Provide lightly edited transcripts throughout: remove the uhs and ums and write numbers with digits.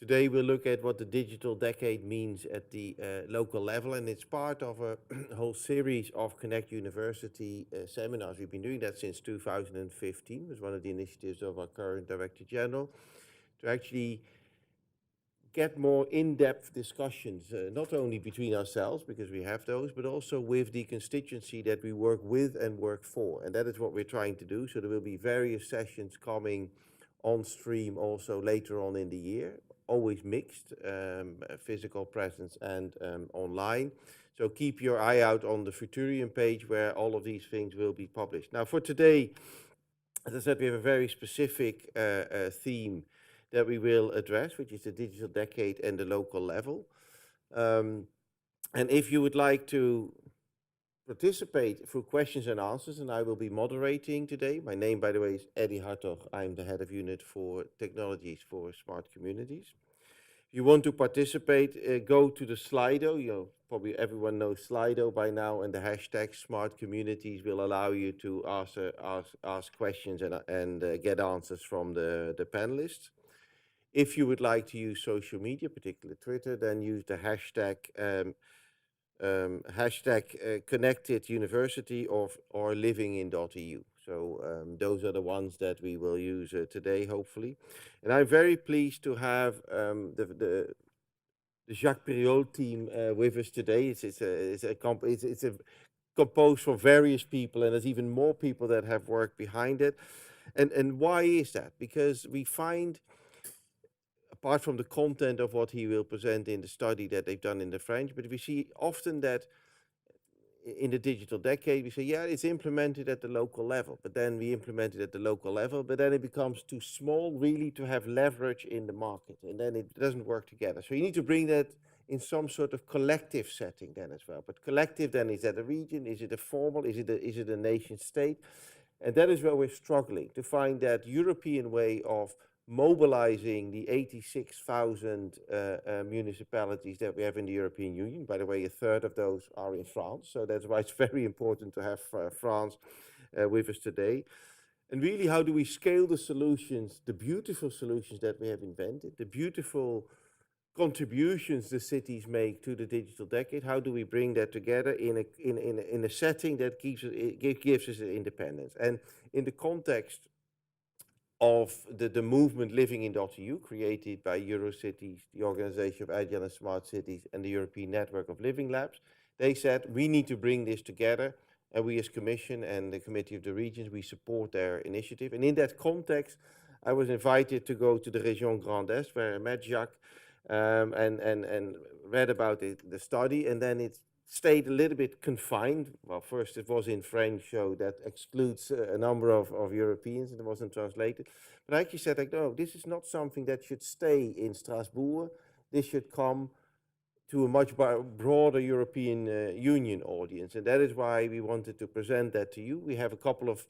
Today we'll look at what the digital decade means at the local level, and it's part of a whole series of Connect University seminars. We've been doing that since 2015. It was one of the initiatives of our current Director General to actually get more in-depth discussions, not only between ourselves, because we have those, but also with the constituency that we work with and work for. And that is what we're trying to do. So there will be various sessions coming on stream also later on in the year, always mixed, physical presence and online. So keep your eye out on the Futurium page where all of these things will be published. Now for today, as I said, we have a very specific theme that we will address, which is the digital decade and the local level. And if you would like to participate through questions and answers, and I will be moderating today. My name, by the way, is Eddie Hartog. I'm the head of unit for technologies for smart communities. If you want to participate, go to the Slido. Probably everyone knows Slido by now, and the hashtag smart communities will allow you to ask questions and get answers from the panelists. If you would like to use social media, particularly Twitter, then use the hashtag connected university or Living-in.EU. So those are the ones that we will use today, hopefully. And I'm very pleased to have the Jacques Perriot team with us today. It's composed from various people, and there's even more people that have worked behind it. And why is that? Because we find, apart from the content of what he will present in the study that they've done in the French, but we see often that in the digital decade, we say, yeah, it's implemented at the local level, but then we implement it at the local level, but then it becomes too small really to have leverage in the market, and then it doesn't work together. So you need to bring that in some sort of collective setting then as well. But collective then, is that a region? Is it a formal? Is it a nation state? And that is where we're struggling to find that European way of mobilizing the 86,000 municipalities that we have in the European Union. By the way, a third of those are in France, so that's why it's very important to have France with us today. And really, how do we scale the solutions, the beautiful solutions that we have invented, the beautiful contributions the cities make to the digital decade? How do we bring that together in a setting that gives us independence? And in the context of the movement Living-in.EU, created by Eurocities, the Organization of Agile and Smart Cities, and the European Network of Living Labs, they said we need to bring this together, and we as Commission and the Committee of the Regions, we support their initiative. And in that context, I was invited to go to the Région Grand Est, where I met Jacques, and read about the study, and then it stayed a little bit confined. Well, first it was in French, so that excludes a number of Europeans, and it wasn't translated. But I actually said, like, no, this is not something that should stay in Strasbourg. This should come to a much broader European Union audience, and that is why we wanted to present that to you. We have a couple of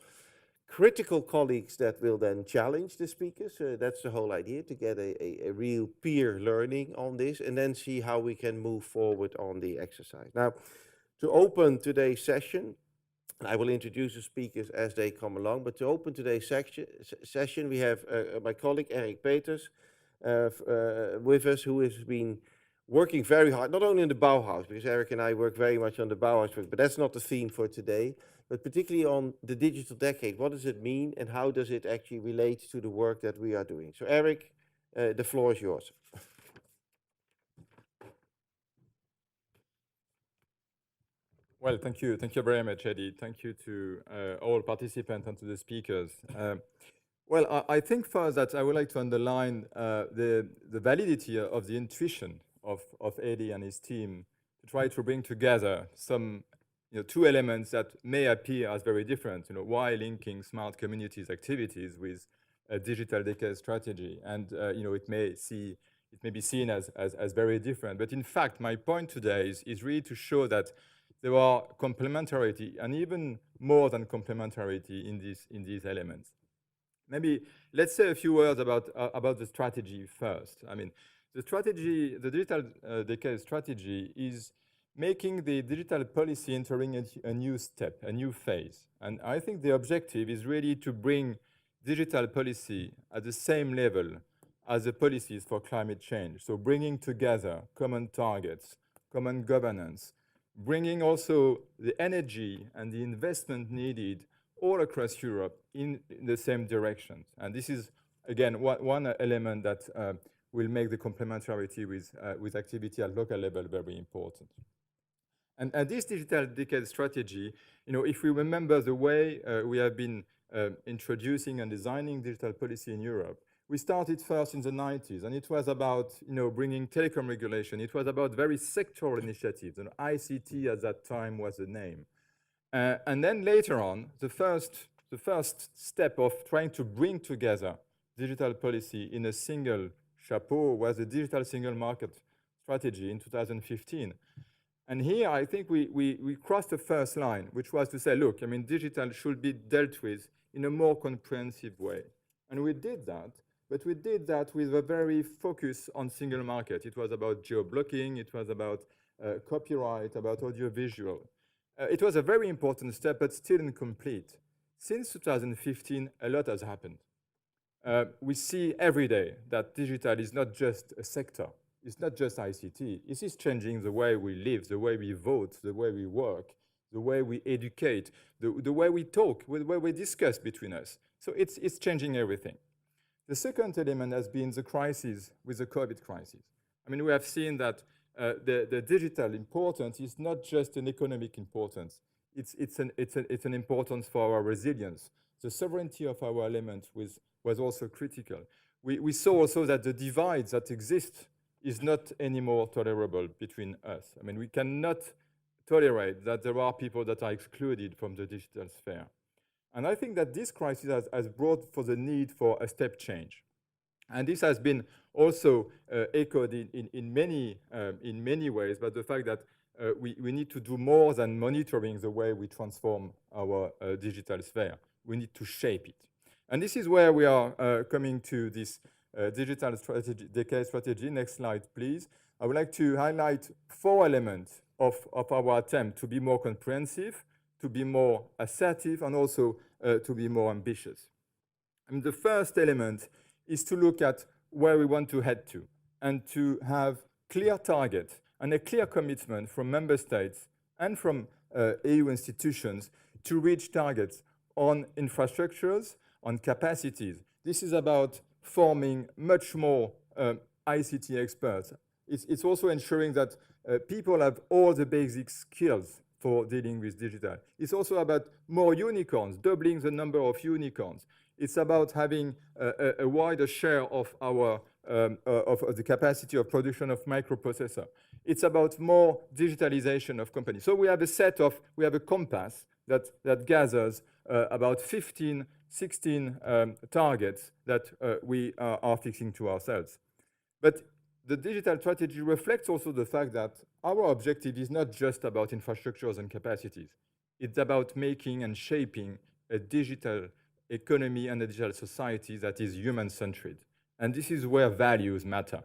critical colleagues that will then challenge the speakers. That's the whole idea, to get a real peer learning on this, and then see how we can move forward on the exercise. Now, to open today's session, I will introduce the speakers as they come along, but to open today's session, we have my colleague Eric Peters with us, who has been working very hard, not only in the Bauhaus, because Eric and I work very much on the Bauhaus work, but that's not the theme for today, but particularly on the digital decade. What does it mean, and how does it actually relate to the work that we are doing? So Eric, the floor is yours. Well, thank you. Thank you very much, Eddie. Thank you to all participants and to the speakers. Well, I think first that I would like to underline the validity of the intuition of Eddie and his team to try to bring together some two elements that may appear as very different, while linking smart communities activities with a digital decade strategy. And it may be seen as very different. But in fact, my point today is really to show that there are complementarity, and even more than complementarity in these elements. Maybe let's say a few words about the strategy first. I mean, the digital decade strategy is making the digital policy entering a new step, a new phase. And I think the objective is really to bring digital policy at the same level as the policies for climate change. So bringing together common targets, common governance, bringing also the energy and the investment needed all across Europe in the same direction. And this is, again, one element that will make the complementarity with activity at local level very important. And this digital decade strategy, if we remember the way we have been introducing and designing digital policy in Europe, we started first in the 90s, and it was about bringing telecom regulation. It was about very sectoral initiatives, and ICT at that time was the name. And then later on, the first step of trying to bring together digital policy in a single chapeau was the digital single market strategy in 2015. And here, I think we crossed the first line, which was to say, look, digital should be dealt with in a more comprehensive way. And we did that, but we did that with a very focus on single market. It was about geo-blocking, it was about copyright, about audiovisual. It was a very important step, but still incomplete. Since 2015, a lot has happened. We see every day that digital is not just a sector. It's not just ICT. It is changing the way we live, the way we vote, the way we work, the way we educate, the way we talk, the way we discuss between us. So it's changing everything. The second element has been the crisis with the COVID crisis. We have seen that the digital importance is not just an economic importance. It's an importance for our resilience. The sovereignty of our element was also critical. We saw also that the divides that exist is not anymore tolerable between us. We cannot tolerate that there are people that are excluded from the digital sphere. And I think that this crisis has brought for the need for a step change. And this has been also echoed in many ways, but the fact that we need to do more than monitoring the way we transform our digital sphere. We need to shape it. And this is where we are coming to this digital strategy, decade strategy. Next slide, please. I would like to highlight 4 elements of our attempt to be more comprehensive, to be more assertive, and also to be more ambitious. The first element is to look at where we want to head to and to have clear targets and a clear commitment from member states and from EU institutions to reach targets on infrastructures, on capacities. This is about forming much more ICT experts. It's also ensuring that people have all the basic skills for dealing with digital. It's also about more unicorns, doubling the number of unicorns. It's about having a wider share of our of the capacity of production of microprocessor. It's about more digitalization of companies. So we have a compass that gathers about 15, 16 targets that we are fixing to ourselves. But the digital strategy reflects also the fact that our objective is not just about infrastructures and capacities. It's about making and shaping a digital economy and a digital society that is human-centered. And this is where values matter.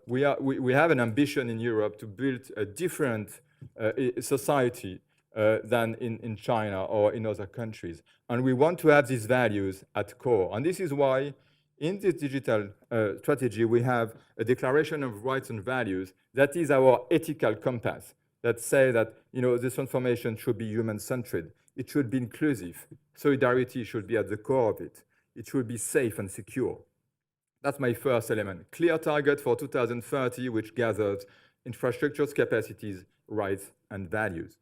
We have an ambition in Europe to build a different society than in China or in other countries. And we want to have these values at core. And this is why in this digital strategy, we have a declaration of rights and values that is our ethical compass that say that this transformation should be human-centered. It should be inclusive. Solidarity should be at the core of it. It should be safe and secure. That's my first element. Clear target for 2030, which gathers infrastructures, capacities, rights, and values.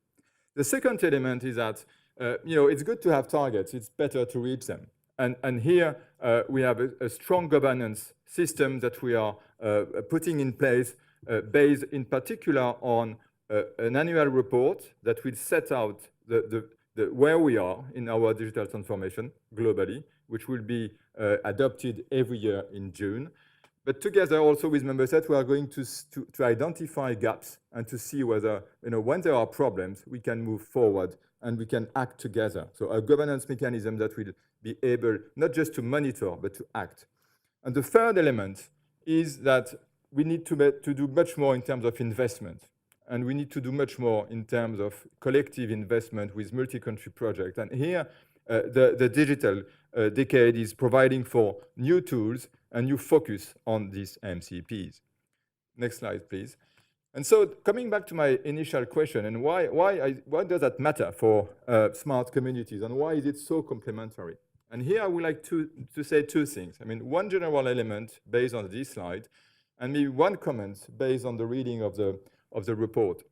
The second element is that it's good to have targets. It's better to reach them. And here we have a strong governance system that we are putting in place based in particular on an annual report that will set out where we are in our digital transformation globally, which will be adopted every year in June. But together also with member states, we are going to identify gaps and to see whether, when there are problems, we can move forward and we can act together. So a governance mechanism that will be able not just to monitor, but to act. And the third element is that we need to do much more in terms of investment. And we need to do much more in terms of collective investment with multi-country projects. And here, the digital decade is providing for new tools and new focus on these MCPs. Next slide, please. And so coming back to my initial question, and why does that matter for smart communities, and why is it so complementary? And here I would like to say two things. I mean, one general element based on this slide, and maybe one comment based on the reading of the report.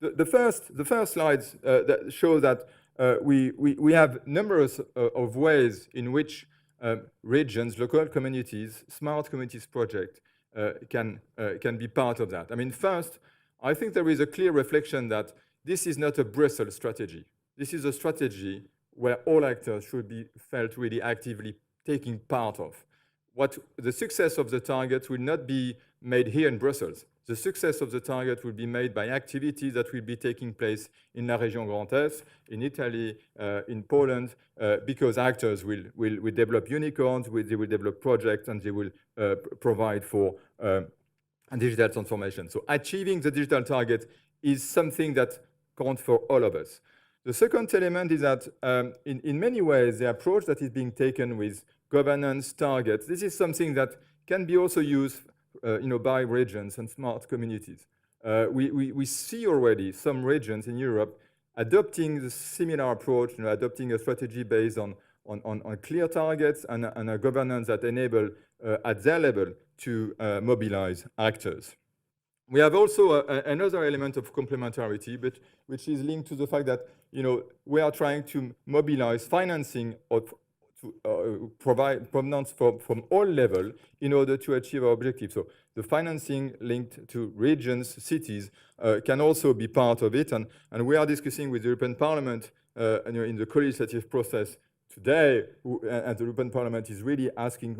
The first slides that show that we have numerous of ways in which regions, local communities, smart communities project can be part of that. I mean, first, I think there is a clear reflection that this is not a Brussels strategy. This is a strategy where all actors should be felt really actively taking part of. What the success of the target will not be made here in Brussels. The success of the target will be made by activities that will be taking place in La Région Grand Est, in Italy, in Poland, because actors will develop unicorns, they will develop projects, and they will provide for digital transformation. So achieving the digital target is something that counts for all of us. The second element is that in many ways, the approach that is being taken with governance targets, this is something that can be also used by regions and smart communities. We see already some regions in Europe adopting the similar approach, adopting a strategy based on clear targets and a governance that enable at their level to mobilize actors. We have also another element of complementarity, but which is linked to the fact that we are trying to mobilize financing to provide provenance from all levels in order to achieve our objective. So the financing linked to regions, cities, can also be part of it. And we are discussing with the European Parliament in the co-legislative process today, and the European Parliament is really asking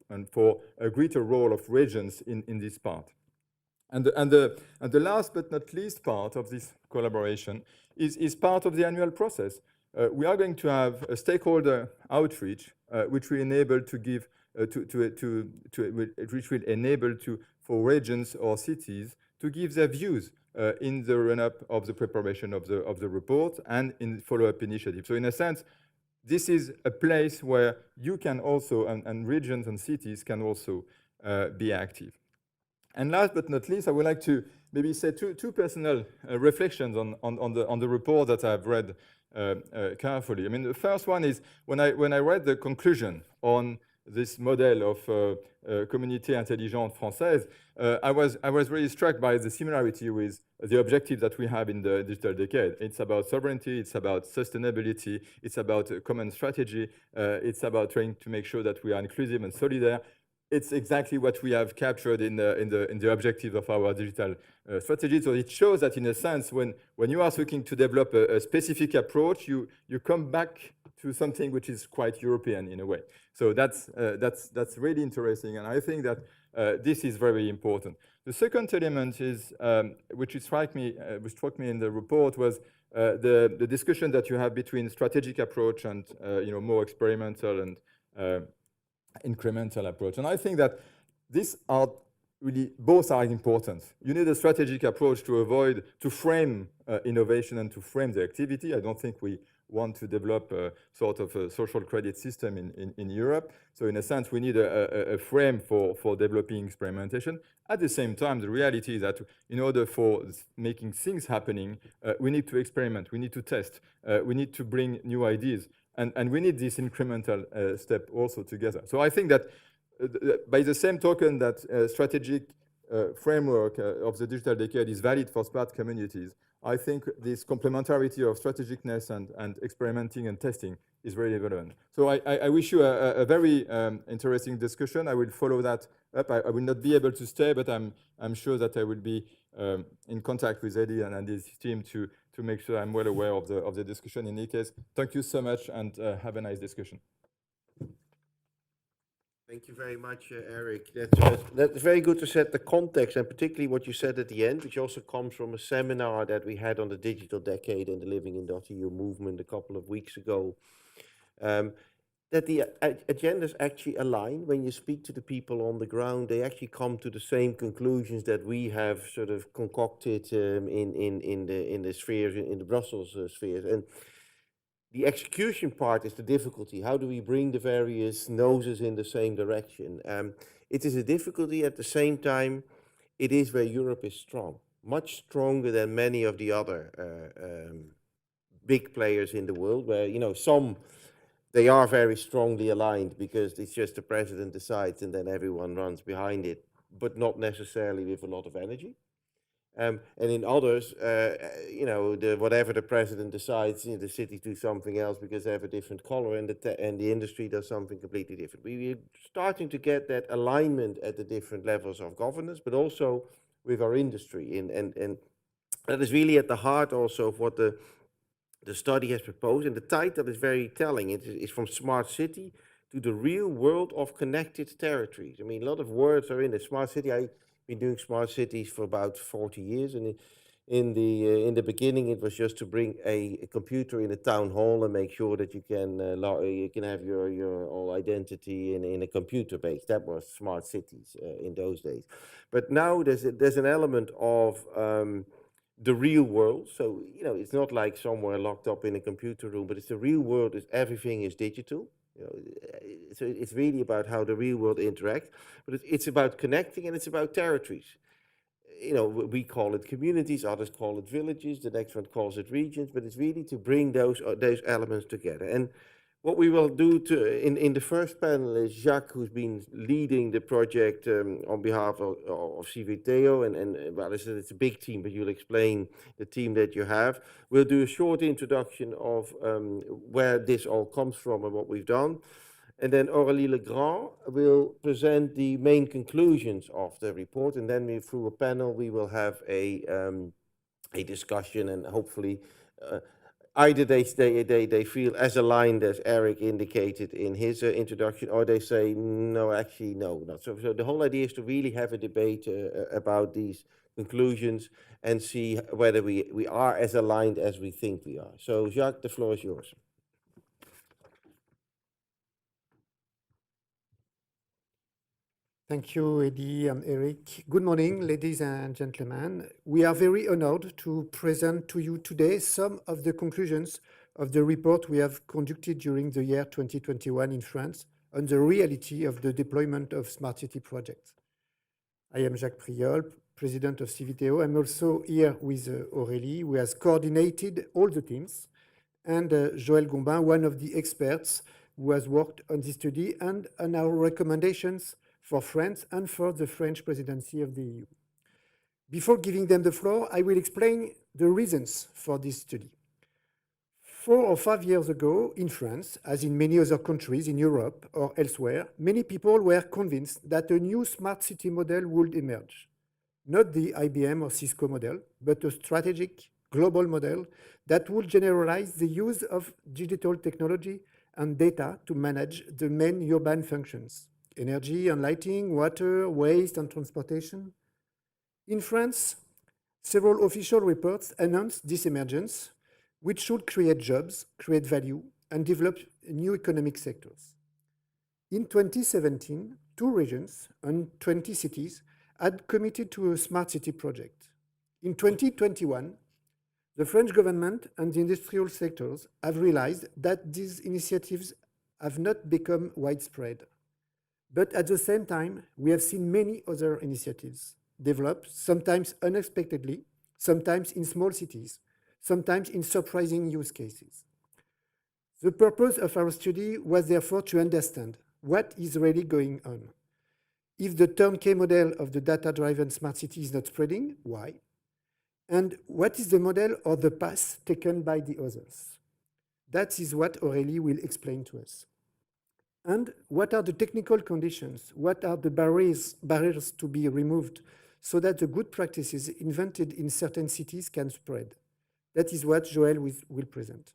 and for a greater role of regions in this part. And the last but not least part of this collaboration is part of the annual process. We are going to have a stakeholder outreach, which will enable to give which will enable for regions or cities to give their views in the run-up of the preparation of the report and in follow-up initiatives. So in a sense, this is a place where you can also, and regions and cities can also be active. And last but not least, I would like to maybe say two personal reflections on the report that I've read carefully. I mean, the first one is when I read the conclusion on this model of Communauté Intelligente Française, I was really struck by the similarity with the objective that we have in the digital decade. It's about sovereignty, it's about sustainability, it's about a common strategy, it's about trying to make sure that we are inclusive and solidaire. It's exactly what we have captured in the objective of our digital strategy. So it shows that in a sense, when you are looking to develop a specific approach, you come back to something which is quite European in a way. So that's really interesting, and I think that this is very important. The second element is which struck me in the report was the discussion that you have between strategic approach and more experimental and incremental approach. And I think that these are really, both are important. You need a strategic approach to frame innovation and to frame the activity. I don't think we want to develop a sort of a social credit system in Europe. So in a sense, we need a frame for developing experimentation. At the same time, the reality is that in order for making things happening, we need to experiment, we need to test, we need to bring new ideas. And we need this incremental step also together. So I think that by the same token that strategic framework of the digital decade is valid for smart communities, I think this complementarity of strategicness and experimenting and testing is very relevant. So I wish you a very interesting discussion. I will follow that up. I will not be able to stay, but I'm sure that I will be in contact with Eddie and his team to make sure I'm well aware of the discussion. In any case, thank you so much, and have a nice discussion. Thank you very much, Eric. That's very good to set the context, and particularly what you said at the end, which also comes from a seminar that we had on the digital decade and the Living-in.EU movement a couple of weeks ago. That the agendas actually align. When you speak to the people on the ground, they actually come to the same conclusions that we have sort of concocted in the spheres, in the Brussels spheres. And The execution part is the difficulty. How do we bring the various noses in the same direction? It is a difficulty. At the same time, it is where Europe is strong, much stronger than many of the other big players in the world, where, some, they are very strongly aligned because it's just the president decides and then everyone runs behind it, but not necessarily with a lot of energy. And in others, whatever the president decides, the cities do something else because they have a different color, and the industry does something completely different. We're starting to get that alignment at the different levels of governance, but also with our industry, and that is really at the heart also of what the study has proposed, and the title is very telling. It's from smart city to the real world of connected territories. I mean, a lot of words are in the smart city. I've been doing smart cities for about 40 years, and in the beginning, it was just to bring a computer in a town hall and make sure that you can have your all identity in a computer base. That was smart cities in those days. But now there's an element of the real world. So, it's not like somewhere locked up in a computer room, but it's the real world. Is everything is digital. So it's really about how the real world interacts. But it's about connecting, and it's about territories. We call it communities, others call it villages, the next one calls it regions, but it's really to bring those elements together. And what we will do in the first panel is Jacques, who's been leading the project on behalf of Civiteo, and well, it's a big team, but you'll explain the team that you have. We'll do a short introduction of where this all comes from and what we've done. And then Aurélie Legrand will present the main conclusions of the report, and then through a panel, we will have a discussion, and hopefully either they feel as aligned as Eric indicated in his introduction, or they say, no, actually, no, not. So the whole idea is to really have a debate about these conclusions and see whether we are as aligned as we think we are. So Jacques, the floor is yours. Thank you, Eddie and Eric. Good morning, ladies and gentlemen. We are very honored to present to you today some of the conclusions of the report we have conducted during the year 2021 in France on the reality of the deployment of smart city projects. I am Jacques Priol, president of Civiteo. I'm also here with Aurélie, who has coordinated all the teams, and Joël Gombin, one of the experts who has worked on this study and on our recommendations for France and for the French presidency of the EU. Before giving them the floor, I will explain the reasons for this study. 4 or 5 years ago in France, as in many other countries in Europe or elsewhere, many people were convinced that a new smart city model would emerge. Not the IBM or Cisco model, but a strategic global model that would generalize the use of digital technology and data to manage the main urban functions: energy and lighting, water, waste, and transportation. In France, several official reports announced this emergence, which should create jobs, create value, and develop new economic sectors. In 2017, 2 regions and 20 cities had committed to a smart city project. In 2021, the French government and the industrial sectors have realized that these initiatives have not become widespread. But at the same time, we have seen many other initiatives developed, sometimes unexpectedly, sometimes in small cities, sometimes in surprising use cases. The purpose of our study was therefore to understand what is really going on. If the turnkey model of the data-driven smart city is not spreading, why? And what is the model or the path taken by the others? That is what Aurélie will explain to us. And what are the technical conditions? What are the barriers to be removed so that the good practices invented in certain cities can spread? That is what Joël will present.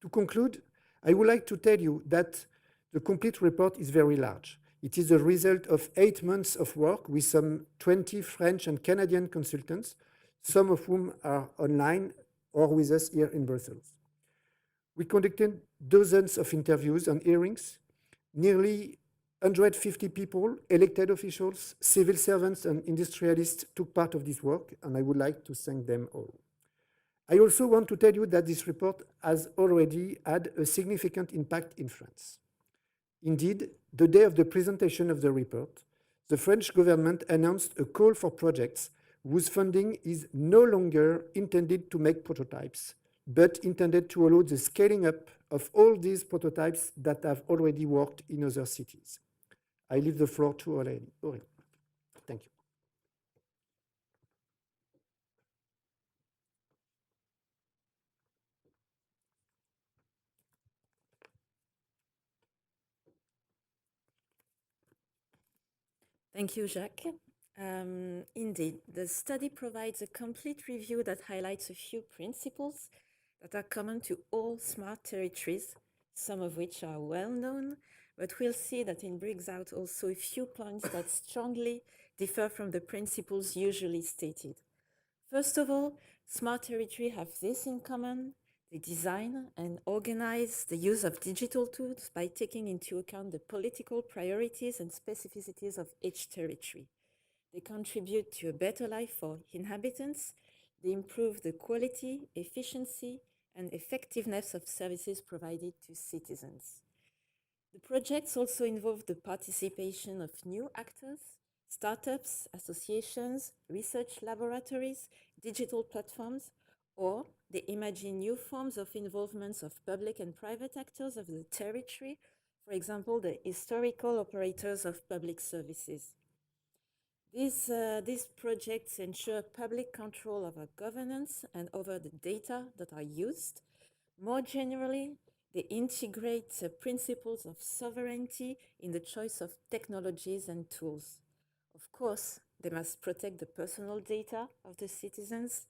To conclude, I would like to tell you that the complete report is very large. It is the result of 8 months of work with some 20 French and Canadian consultants, some of whom are online or with us here in Brussels. We conducted dozens of interviews and hearings. Nearly 150 people, elected officials, civil servants, and industrialists took part of this work, and I would like to thank them all. I also want to tell you that this report has already had a significant impact in France. Indeed, the day of the presentation of the report, the French government announced a call for projects whose funding is no longer intended to make prototypes, but intended to allow the scaling up of all these prototypes that have already worked in other cities. I leave the floor to Aurélie. Thank you. Thank you, Jacques. Indeed, the study provides a complete review that highlights a few principles that are common to all smart territories, some of which are well known, but we'll see that it brings out also a few points that strongly differ from the principles usually stated. First of all, smart territory have this in common. They design and organize the use of digital tools by taking into account the political priorities and specificities of each territory. They contribute to a better life for inhabitants. They improve the quality, efficiency, and effectiveness of services provided to citizens. The projects also involve the participation of new actors, startups, associations, research laboratories, digital platforms, or they imagine new forms of involvement of public and private actors of the territory, for example, the historical operators of public services. These projects ensure public control over governance and over the data that are used. More generally, they integrate principles of sovereignty in the choice of technologies and tools. Of course, they must protect the personal data of the citizens,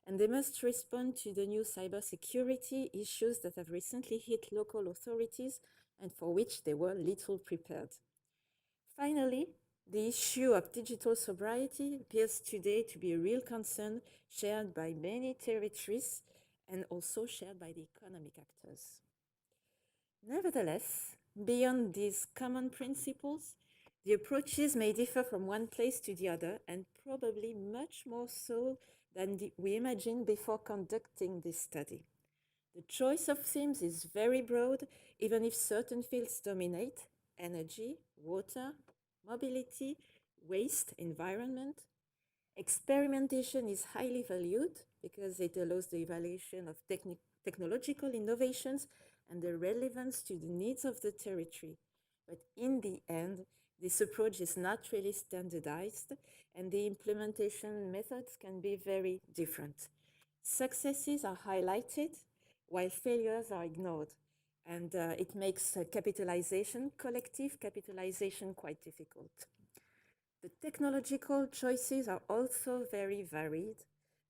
and they must respond to the new cybersecurity issues that have recently hit local authorities and for which they were little prepared. Finally, the issue of digital sobriety appears today to be a real concern shared by many territories and also shared by the economic actors. Nevertheless, beyond these common principles, the approaches may differ from one place to the other, and probably much more so than we imagined before conducting this study. The choice of themes is very broad, even if certain fields dominate: energy, water, mobility, waste, environment. Experimentation is highly valued because it allows the evaluation of technological innovations and their relevance to the needs of the territory. But in the end, this approach is not really standardized, and the implementation methods can be very different. Successes are highlighted while failures are ignored, and it makes collective capitalization, quite difficult. The technological choices are also very varied.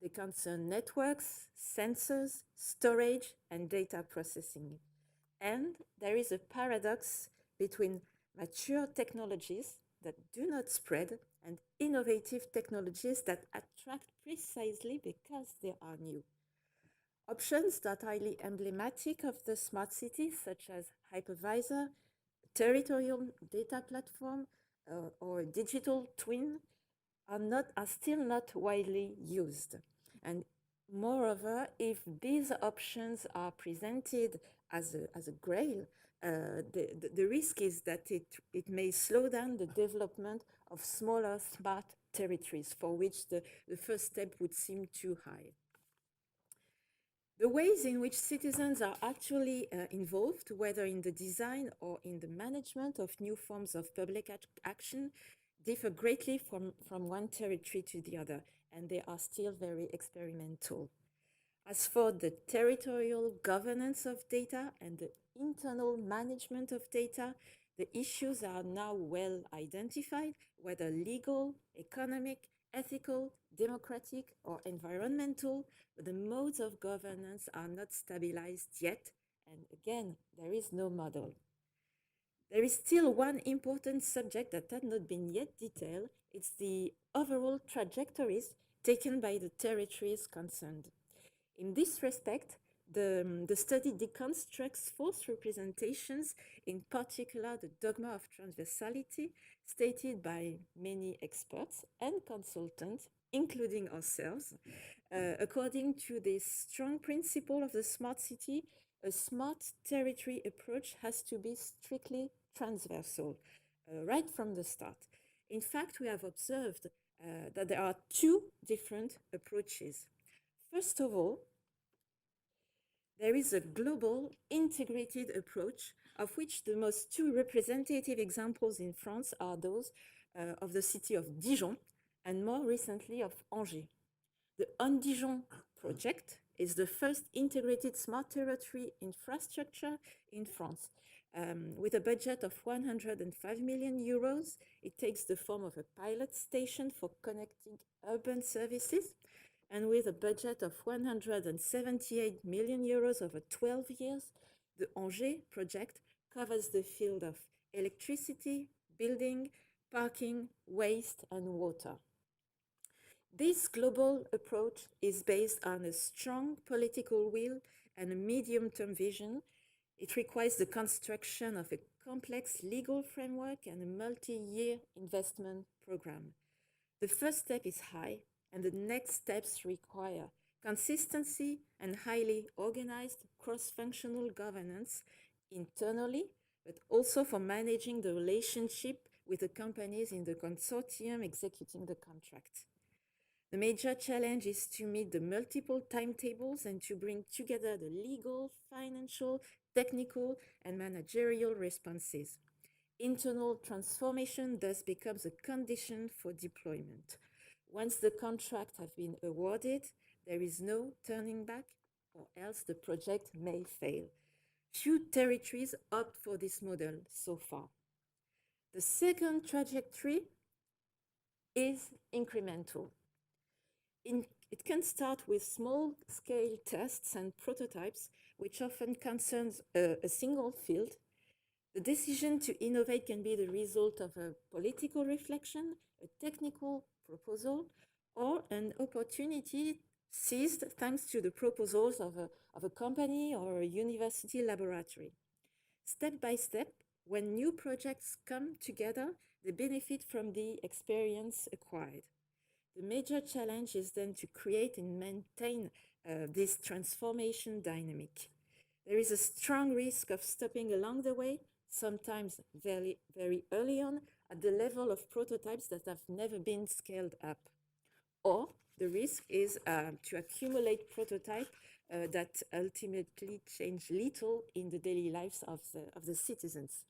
They concern networks, sensors, storage, and data processing. And there is a paradox between mature technologies that do not spread and innovative technologies that attract precisely because they are new. Options that are highly emblematic of the smart cities, such as hypervisor, territorial data platform, or digital twin, are still not widely used. And moreover, if these options are presented as a grail, the risk is that it may slow down the development of smaller smart territories for which the first step would seem too high. The ways in which citizens are actually involved, whether in the design or in the management of new forms of public action, differ greatly from one territory to the other, and they are still very experimental. As for the territorial governance of data and the internal management of data, the issues are now well identified, whether legal, economic, ethical, democratic, or environmental, but the modes of governance are not stabilized yet, and again, there is no model. There is still one important subject that has not been yet detailed. It's the overall trajectories taken by the territories concerned. In this respect, the study deconstructs false representations, in particular the dogma of transversality stated by many experts and consultants, including ourselves, According to this strong principle of the smart city, a smart territory approach has to be strictly transversal right from the start. In fact, we have observed that there are two different approaches. First of all, there is a global integrated approach, of which the most two representative examples in France are those of the city of Dijon and more recently of Angers. The On Dijon project is the first integrated smart territory infrastructure in France. With a budget of 105 million euros, it takes the form of a pilot station for connecting urban services. And with a budget of 178 million euros over 12 years, the Angers project covers the field of electricity, building, parking, waste, and water. This global approach is based on a strong political will and a medium-term vision. It requires the construction of a complex legal framework and a multi-year investment program. The first step is high, and the next steps require consistency and highly organized cross-functional governance internally, but also for managing the relationship with the companies in the consortium executing the contract. The major challenge is to meet the multiple timetables and to bring together the legal, financial, technical, and managerial responses. Internal transformation thus becomes a condition for deployment. Once the contract has been awarded, there is no turning back, or else the project may fail. Few territories opt for this model so far. The second trajectory is incremental. It can start with small-scale tests and prototypes, which often concerns a single field. The decision to innovate can be the result of a political reflection, a technical proposal, or an opportunity seized thanks to the proposals of a company or a university laboratory. Step by step, when new projects come together, they benefit from the experience acquired. The major challenge is then to create and maintain this transformation dynamic. There is a strong risk of stopping along the way, sometimes very, very early on, at the level of prototypes that have never been scaled up. Or the risk is to accumulate prototypes that ultimately change little in the daily lives of the citizens.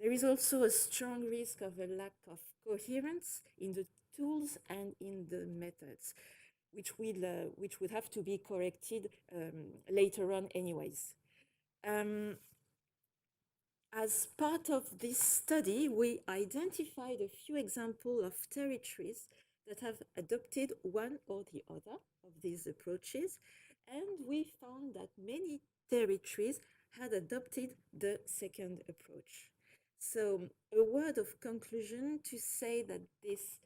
There is also a strong risk of a lack of coherence in the tools and in the methods, which would have to be corrected later on anyways. As part of this study, we identified a few examples of territories that have adopted one or the other of these approaches, and we found that many territories had adopted the second approach. So, a word of conclusion to say that this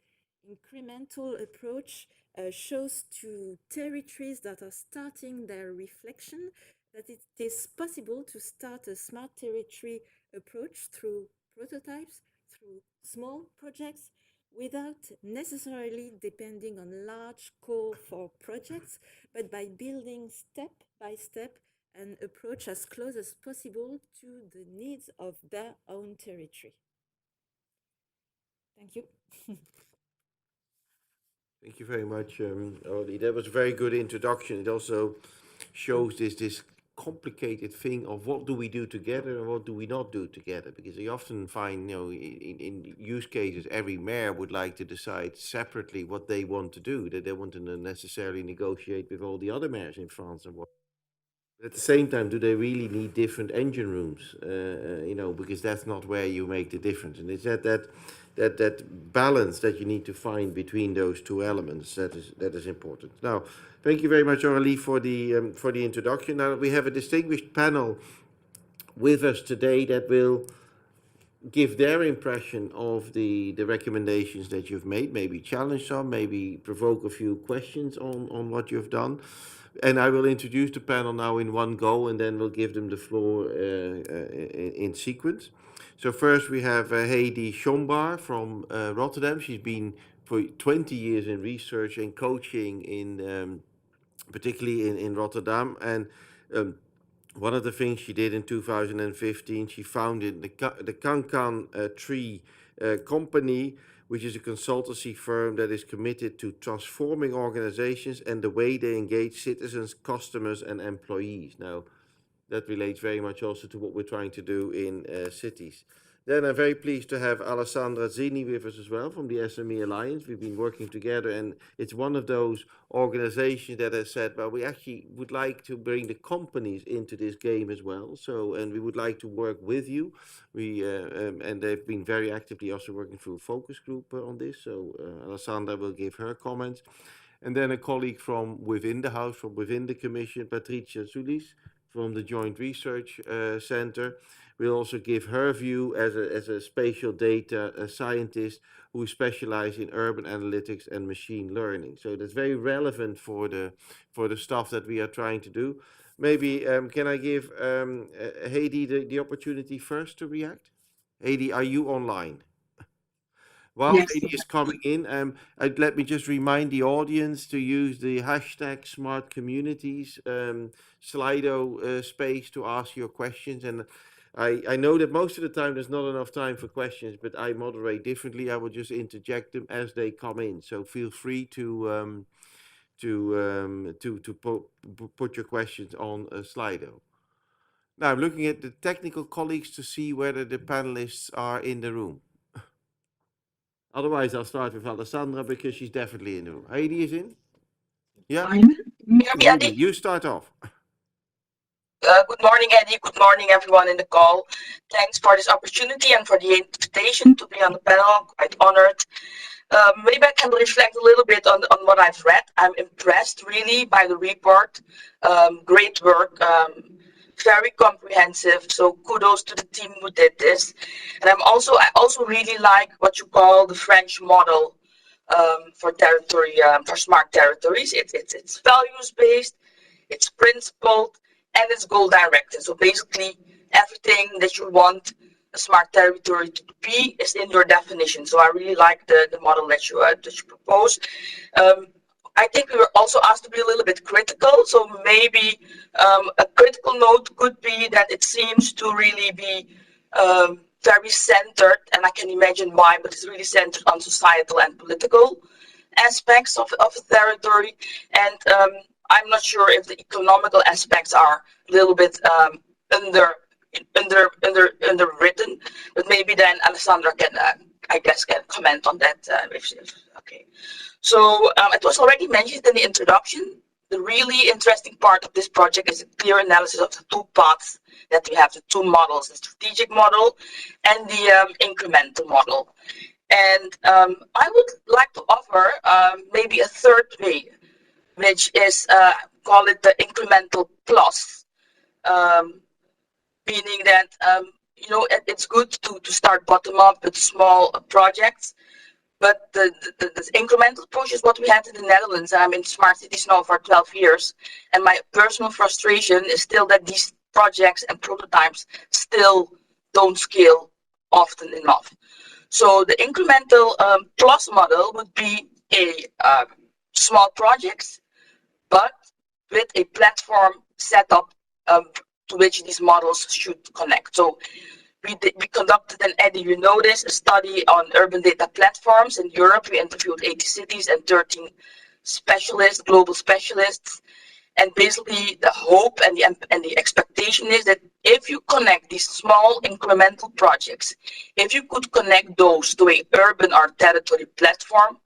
incremental approach shows to territories that are starting their reflection that it is possible to start a smart territory approach through prototypes, through small projects, without necessarily depending on large call for projects, but by building step by step an approach as close as possible to the needs of their own territory. Thank you. Thank you very much, Oli. That was a very good introduction. It also shows this complicated thing of what do we do together and what do we not do together, because you often find, in use cases, every mayor would like to decide separately what they want to do, that they want to necessarily negotiate with all the other mayors in France and what. But at the same time, do they really need different engine rooms? Because that's not where you make the difference. And it's that balance that you need to find between those two elements that is important. Now, thank you very much, Aurélie, for the introduction. Now we have a distinguished panel with us today that will give their impression of the recommendations that you've made, maybe challenge some, maybe provoke a few questions on what you've done. And I will introduce the panel now in one go, and then we'll give them the floor in sequence. So first we have Heidi Schombar from Rotterdam. She's been for 20 years in research and coaching in particularly in Rotterdam. And um, one of the things she did in 2015, she founded the Kankan Tree Company, which is a consultancy firm that is committed to transforming organizations and the way they engage citizens, customers, and employees. Now, that relates very much also to what we're trying to do in cities. Then I'm very pleased to have Alessandra Zini with us as well from the SME Alliance. We've been working together, and it's one of those organizations that has said, well, we actually would like to bring the companies into this game as well. So, and we would like to work with you. And they've been very actively also working through a focus group on this. So Alessandra will give her comments. And then a colleague from within the house, from within the commission, Patricia Zulis, from the Joint Research Center, will also give her view as a spatial data scientist who specializes in urban analytics and machine learning. So that's very relevant for the stuff that we are trying to do. Maybe can I give Heidi the opportunity first to react? Heidi, are you online? While Yes. Heidi is coming in, let me just remind the audience to use the hashtag Smart Communities Slido space to ask your questions. And I know that most of the time there's not enough time for questions, but I moderate differently. I will just interject them as they come in. So feel free to put your questions on Slido. Now I'm looking at the technical colleagues to see whether the panelists are in the room. Otherwise, I'll start with Alessandra because she's definitely in the room. Heidi is in? Yeah? Fine. Maybe Heidi, Eddie. you start off. Good morning, Eddie. Good morning, everyone in the call. Thanks for this opportunity and for the invitation to be on the panel. Quite honored. Maybe I can reflect a little bit on what I've read. I'm impressed really by the report. Great work. Very comprehensive. So kudos to the team who did this. And I also really like what you call the French model for territory, for smart territories. It's values based, it's principled, and it's goal directed. So basically, everything that you want a smart territory to be is in your definition. So I really like the model that you propose. I think we were also asked to be a little bit critical. So maybe a critical note could be that it seems to really be very centered, and I can imagine why, but it's really centered on societal and political aspects of a territory. And I'm not sure if the economical aspects are a little bit underwritten, but maybe then Alessandra can, I guess, can comment on that. Okay. So it was already mentioned in the introduction. The really interesting part of this project is a clear analysis of the two paths that we have, the two models, the strategic model and the incremental model. And I would like to offer maybe a third way, which is, call it the incremental plus, meaning that, it's good to start bottom up with small projects. But the incremental approach is what we had in the Netherlands. I'm in smart cities now for 12 years. And my personal frustration is still that these projects and prototypes still don't scale often enough. So the incremental plus model would be a small projects, but with a platform setup to which these models should connect. So we conducted, and Eddie, you know this, a study on urban data platforms in Europe. We interviewed 80 cities and 13 specialists, global specialists. And basically the hope and the expectation is that if you connect these small incremental projects, if you could connect those to a urban or territory platform,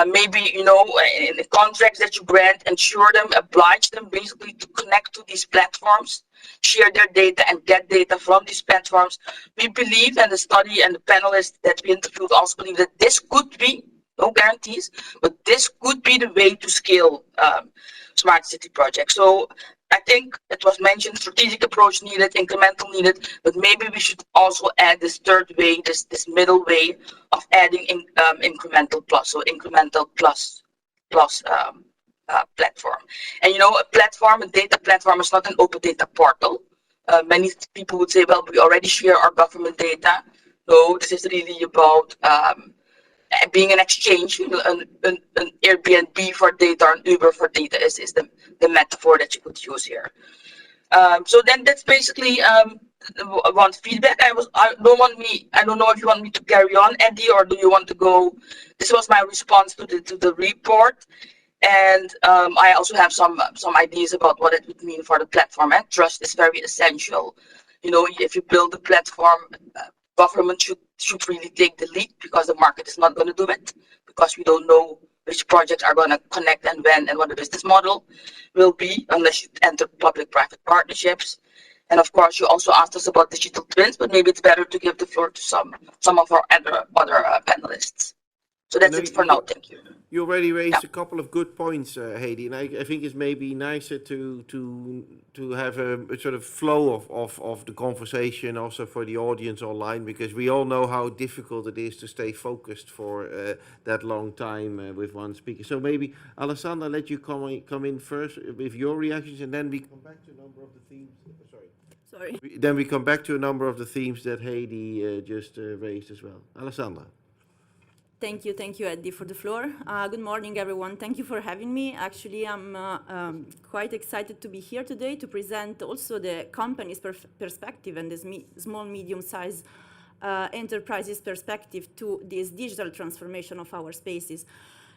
maybe, in the contracts that you grant, ensure them, oblige them basically to connect to these platforms, share their data and get data from these platforms. We believe, and the study and the panelists that we interviewed also believe, that this could be, no guarantees, but this could be the way to scale smart city projects. So I think it was mentioned, strategic approach needed, incremental needed, but maybe we should also add this third way, this middle way of adding incremental plus, so incremental plus platform. And a platform, a data platform is not an open data portal. Many people would say, well, we already share our government data. No, this is really about being an exchange, an Airbnb for data or Uber for data is the metaphor that you could use here. So then that's basically one feedback. I don't know if you want me to carry on, Eddie, or do you want to go? This was my response to the report. And I also have some ideas about what it would mean for the platform. And trust is very essential. You know, if you build a platform, government should really take the lead, because the market is not going to do it, because we don't know which projects are going to connect and when and what the business model will be, unless you enter public-private partnerships. And of course, you also asked us about digital twins, but maybe it's better to give the floor to some of our other panelists. So that's it for now. Thank you. You already raised a couple of good points, Heidi, and I think it's maybe nicer to have a sort of flow of the conversation also for the audience online, because we all know how difficult it is to stay focused for that long time with one speaker. So maybe, Alessandra, let you come in first with your reactions, and then we come back to a number of the themes. Sorry. Then we come back to a number of the themes that Heidi just raised as well. Alessandra. Thank you, Eddie, for the floor. Good morning, everyone. Thank you for having me. Actually, I'm quite excited to be here today to present also the company's perspective and the small, medium-sized enterprises perspective to this digital transformation of our spaces.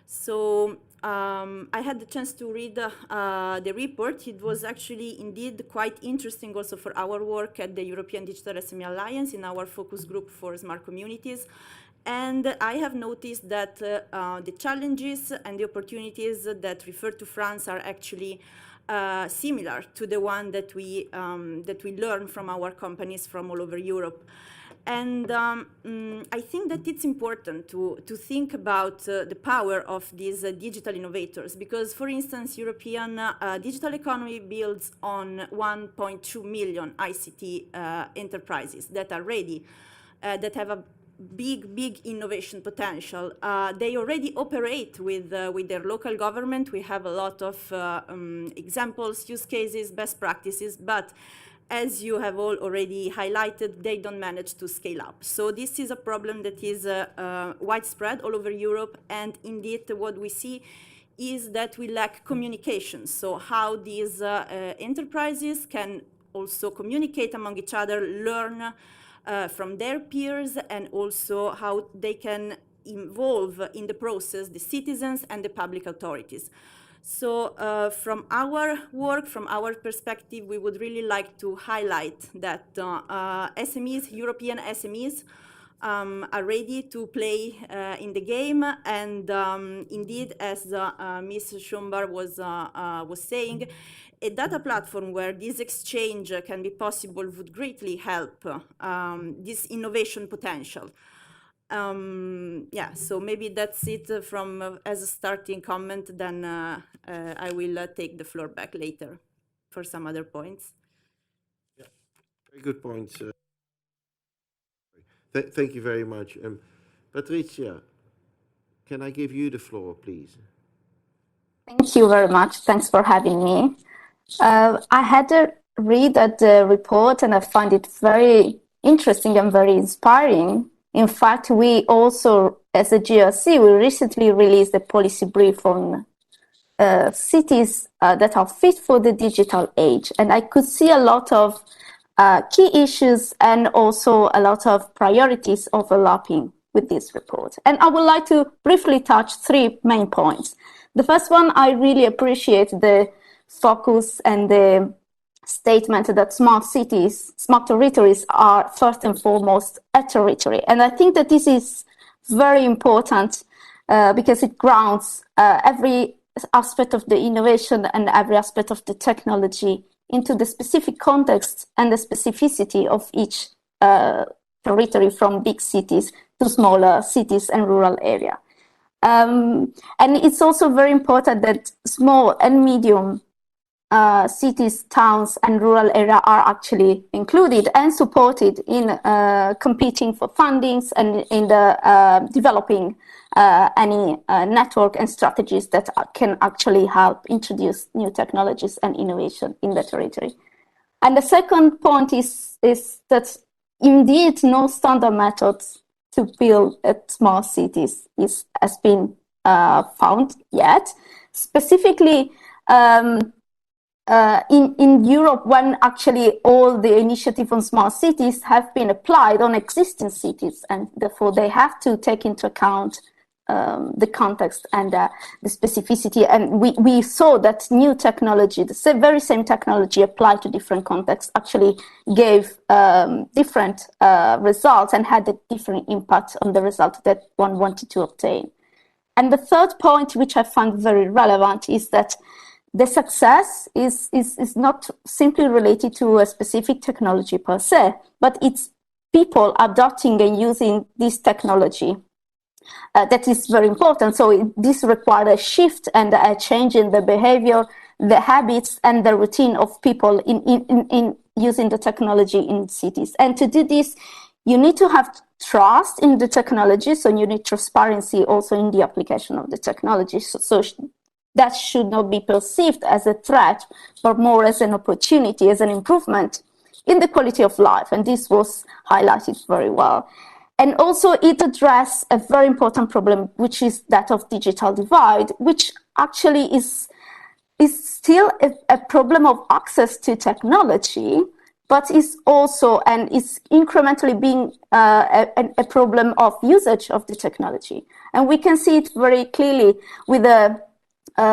So I had the chance to read the report. It was actually indeed quite interesting also for our work at the European Digital SME Alliance in our focus group for smart communities. And I have noticed that the challenges and the opportunities that refer to France are actually similar to the one that we learn from our companies from all over Europe. And I think that it's important to think about the power of these digital innovators, because, for instance, European digital economy builds on 1.2 million ICT enterprises that are ready, that have a big innovation potential. They already operate with their local government. We have a lot of examples, use cases, best practices, but as you have all already highlighted, they don't manage to scale up. So this is a problem that is widespread all over Europe, and indeed what we see is that we lack communication. So how these enterprises can also communicate among each other, learn from their peers, and also how they can involve in the process the citizens and the public authorities. So from our work, from our perspective, we would really like to highlight that SMEs, European SMEs, are ready to play in the game. And indeed, as Ms. Schombar was saying, a data platform where this exchange can be possible would greatly help this innovation potential. Yeah, so maybe that's it from as a starting comment. Then I will take the floor back later for some other points. Yeah, very good points. Thank you very much. Patricia, can I give you the floor, please? Thank you very much. Thanks for having me. I had to read the report and I find it very interesting and very inspiring. In fact, we also, as a GRC, we recently released a policy brief on cities that are fit for the digital age. And I could see a lot of key issues and also a lot of priorities overlapping with this report. And I would like to briefly touch three main points. The first one, I really appreciate the focus and the statement that smart cities, smart territories are first and foremost a territory. And I think that this is very important because it grounds every aspect of the innovation and every aspect of the technology into the specific context and the specificity of each territory, from big cities to smaller cities and rural area. And it's also very important that small and medium cities, towns, and rural area are actually included and supported in competing for fundings and in the developing any network and strategies that can actually help introduce new technologies and innovation in the territory. And the second point is that indeed no standard methods to build small cities has been found yet. Specifically, in Europe, when actually all the initiative on smart cities have been applied on existing cities, and therefore they have to take into account the context and the specificity. And we saw that new technology, the very same technology applied to different contexts, actually gave different results and had a different impact on the result that one wanted to obtain. And the third point, which I find very relevant, is that the success is not simply related to a specific technology per se, but it's people adopting and using this technology. That is very important. So this requires a shift and a change in the behavior, the habits, and the routine of people in using the technology in cities. And to do this, you need to have trust in the technology. So you need transparency also in the application of the technology. So that should not be perceived as a threat, but more as an opportunity, as an improvement in the quality of life. And this was highlighted very well. And also it addressed a very important problem, which is that of digital divide, which actually is still a problem of access to technology, but is also and is incrementally being a problem of usage of the technology. And we can see it very clearly with the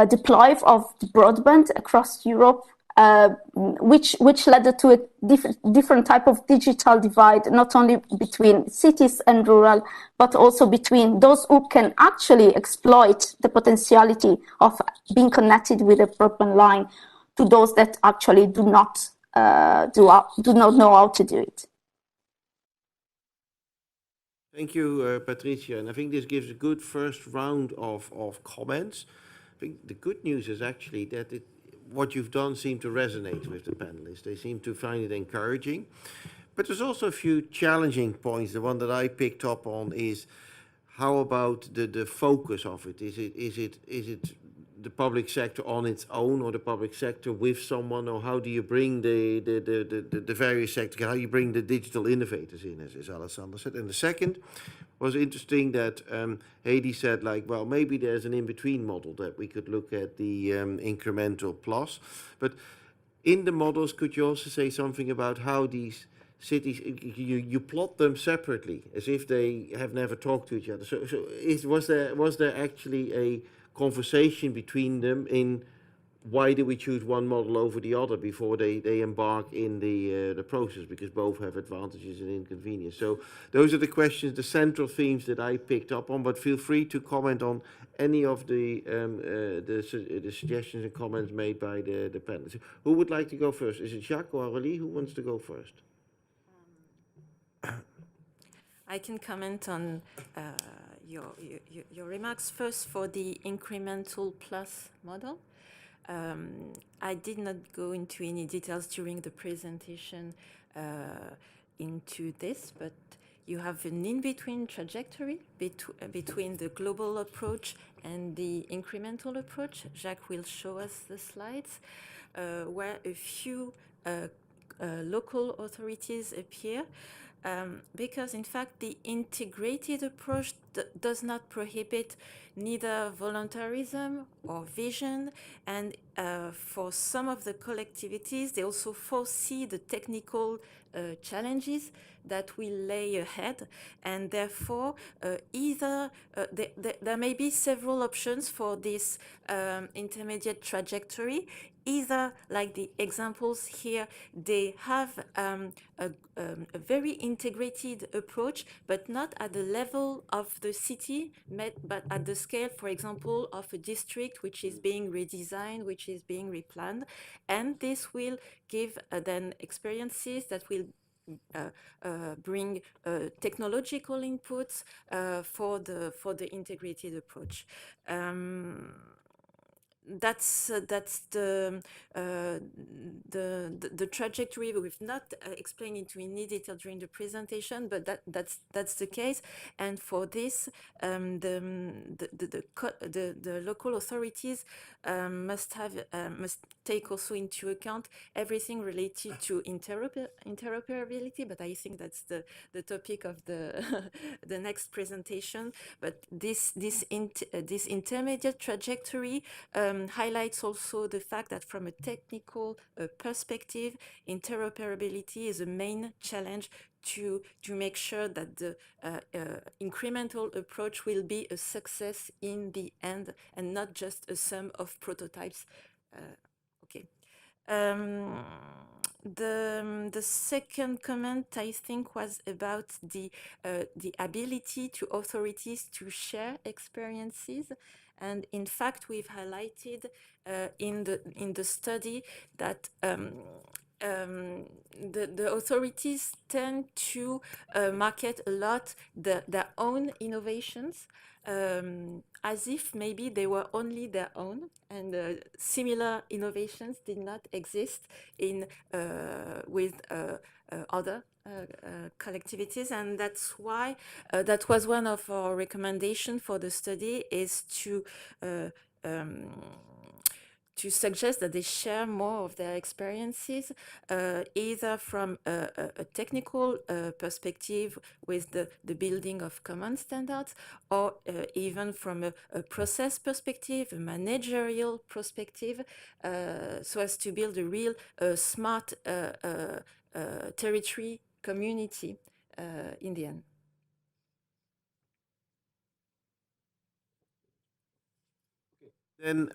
deploy of broadband across Europe, which led to a different type of digital divide, not only between cities and rural, but also between those who can actually exploit the potentiality of being connected with a broadband line to those that actually do not know how to do it. Thank you, Patricia. And I think this gives a good first round of comments. I think the good news is actually that what you've done seemed to resonate with the panelists. They seem to find it encouraging. But there's also a few challenging points. The one that I picked up on is how about the focus of it? Is it the public sector on its own, or the public sector with someone, or how do you bring the various sectors, how you bring the digital innovators in, as Alessandra said. And the second was interesting that Heidi said, like, well, maybe there's an in-between model that we could look at the incremental plus. But in the models, could you also say something about how these cities, you plot them separately, as if they have never talked to each other. So was there actually a conversation between them in why do we choose one model over the other before they embark in the process, because both have advantages and inconvenience. So those are the questions, the central themes that I picked up on, but feel free to comment on any of the suggestions and comments made by the panelists. Who would like to go first? Is it Jacques or Aurélie? Who wants to go first? I can comment on your remarks first for the incremental plus model. I did not go into any details during the presentation into this, but you have an in-between trajectory between the global approach and the incremental approach. Jacques will show us the slides, where a few local authorities appear. Because in fact the integrated approach does not prohibit neither voluntarism or vision, and for some of the collectivities they also foresee the technical challenges that will lay ahead, and therefore either there may be several options for this intermediate trajectory. Either, like the examples here, they have a very integrated approach, but not at the level of the city, but at the scale, for example, of a district which is being redesigned, which is being replanned. And this will give then experiences that will bring technological inputs for the integrated approach. that's the trajectory. We've not explained it in any detail during the presentation, but that's the case. And for this, the local authorities must take also into account everything related to interoperability. But I think that's the topic of the the next presentation. But this intermediate trajectory highlights also the fact that from a technical perspective, interoperability is a main challenge to make sure that the incremental approach will be a success in the end and not just a sum of prototypes. Okay. The second comment, I think, was about the ability to authorities to share experiences. And in fact, we've highlighted in the study that the authorities tend to market a lot their own innovations, as if maybe they were only their own, and similar innovations did not exist in with other collectivities. And that's why that was one of our recommendations for the study, is to suggest that they share more of their experiences, either from a technical perspective with the building of common standards, or even from a process perspective, a managerial perspective, so as to build a real smart territory community in the end. Then,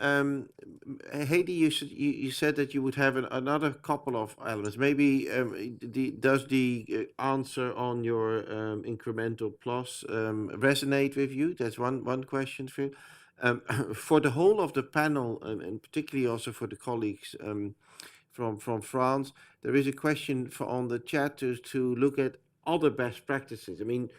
Heidi, you said that you would have another couple of elements. Maybe does the answer on your incremental plus resonate with you? That's one question for you. For the whole of the panel, and particularly also for the colleagues from France, there is a question on the chat to look at other best practices. I mean,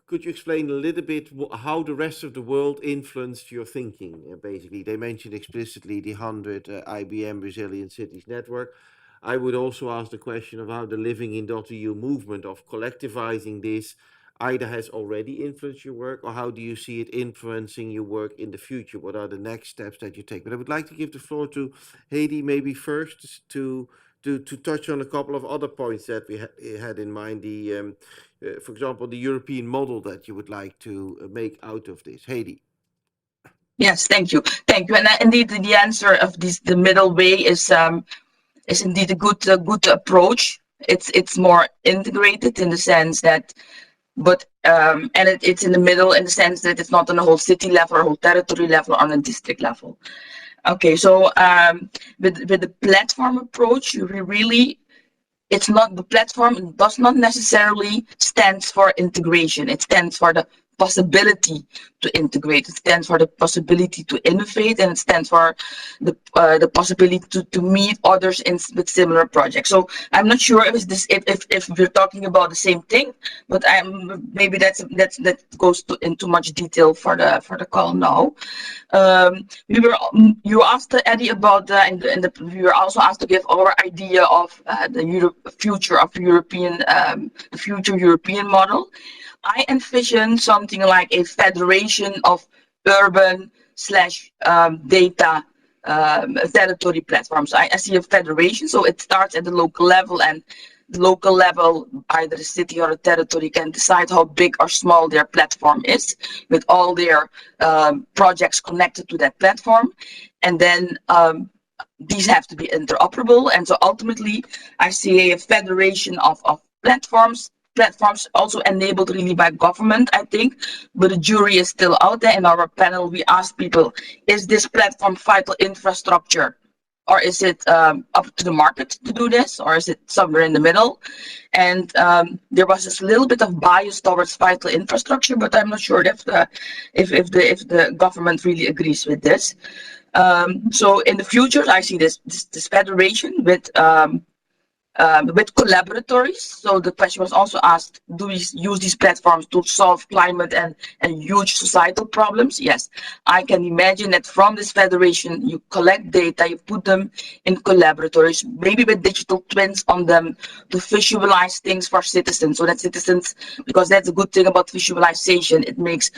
could you explain a little bit how the rest of the world influenced your thinking? Basically, they mentioned explicitly the 100 IBM Resilient Cities Network. I would also ask the question of how the Living-in.EU movement of collectivizing this either has already influenced your work, or how do you see it influencing your work in the future? What are the next steps that you take? But I would like to give the floor to Heidi maybe first to touch on a couple of other points that we had in mind. For example, the European model that you would like to make out of this. Heidi. Yes, thank you. Thank you. And indeed, the answer of the middle way is indeed a good approach. It's more integrated in the sense that, but it's in the middle in the sense that it's not on a whole city level or whole territory level, on a district level. Okay, so with the platform approach, you really, it's not, the platform does not necessarily stands for integration. It stands for the possibility to integrate. It stands for the possibility to innovate, and it stands for the possibility to meet others with similar projects. So I'm not sure if we're talking about the same thing, but maybe that goes into much detail for the call now. You asked Eddie about we were also asked to give our idea of the future European model. I envision something like a federation of urban / data territory platforms. I see a federation, so it starts at the local level, and the local level, either a city or a territory, can decide how big or small their platform is, with all their projects connected to that platform. And then these have to be interoperable. And so ultimately, I see a federation of platforms also enabled really by government, I think, but the jury is still out there. In our panel, we asked people, is this platform vital infrastructure, or is it up to the market to do this, or is it somewhere in the middle? And there was this little bit of bias towards vital infrastructure, but I'm not sure if the government really agrees with this. So in the future, I see this federation with with collaboratories. So the question was also asked, do we use these platforms to solve climate and huge societal problems? Yes, I can imagine that from this federation, you collect data, you put them in collaboratories, maybe with digital twins on them to visualize things for citizens, so that citizens, because that's a good thing about visualization, it makes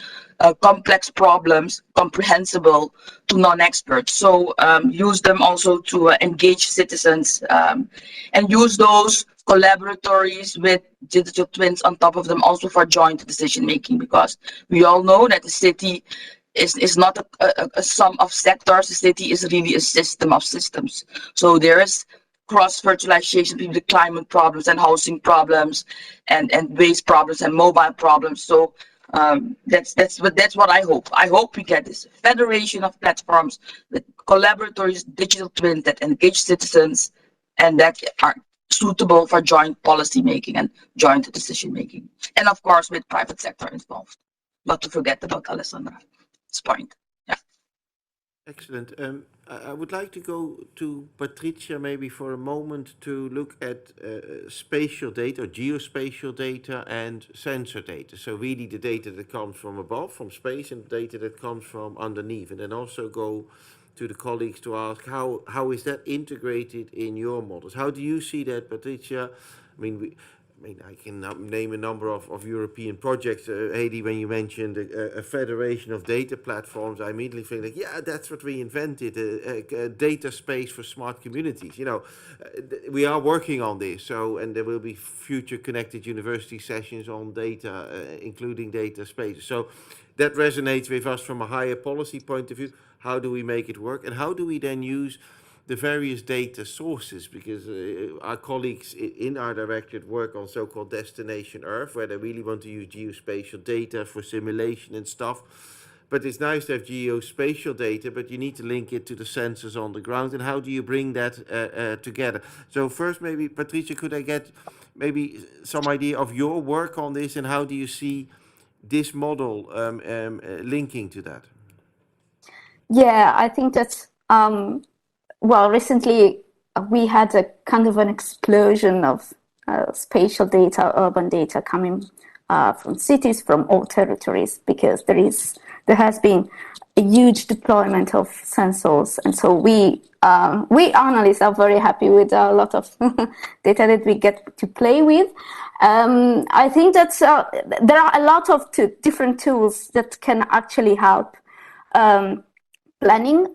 complex problems comprehensible to non-experts. So use them also to engage citizens and use those collaboratories with digital twins on top of them also for joint decision making, because we all know that the city is not a sum of sectors. The city is really a system of systems. So there is cross-fertilization between the climate problems and housing problems and waste problems and mobile problems. So that's what I hope. I hope we get this federation of platforms with collaboratories, digital twins that engage citizens and that are suitable for joint policy making and joint decision making. And of course, with private sector involved. Not to forget about Alessandra's point. Yeah. Excellent. I would like to go to Patricia maybe for a moment to look at spatial data, or geospatial data and sensor data. So really the data that comes from above, from space, and data that comes from underneath. And then also go to the colleagues to ask how is that integrated in your models? How do you see that, Patricia? I can name a number of European projects. Heidi, when you mentioned a federation of data platforms, I immediately think like, yeah, that's what we invented, a data space for smart communities. We are working on this, and there will be future connected university sessions on data, including data spaces. So that resonates with us from a higher policy point of view. How do we make it work? And how do we then use the various data sources, because our colleagues in our directorate work on so-called Destination Earth, where they really want to use geospatial data for simulation and stuff. But it's nice to have geospatial data, but you need to link it to the sensors on the ground. And how do you bring that together? So first, maybe, Patricia, could I get maybe some idea of your work on this, and how do you see this model linking to that? Yeah, I think that's well, recently we had a kind of an explosion of spatial data, urban data coming from cities, from all territories, because there has been a huge deployment of sensors, and so we analysts are very happy with a lot of data that we get to play with. I think that there are a lot of different tools that can actually help planning,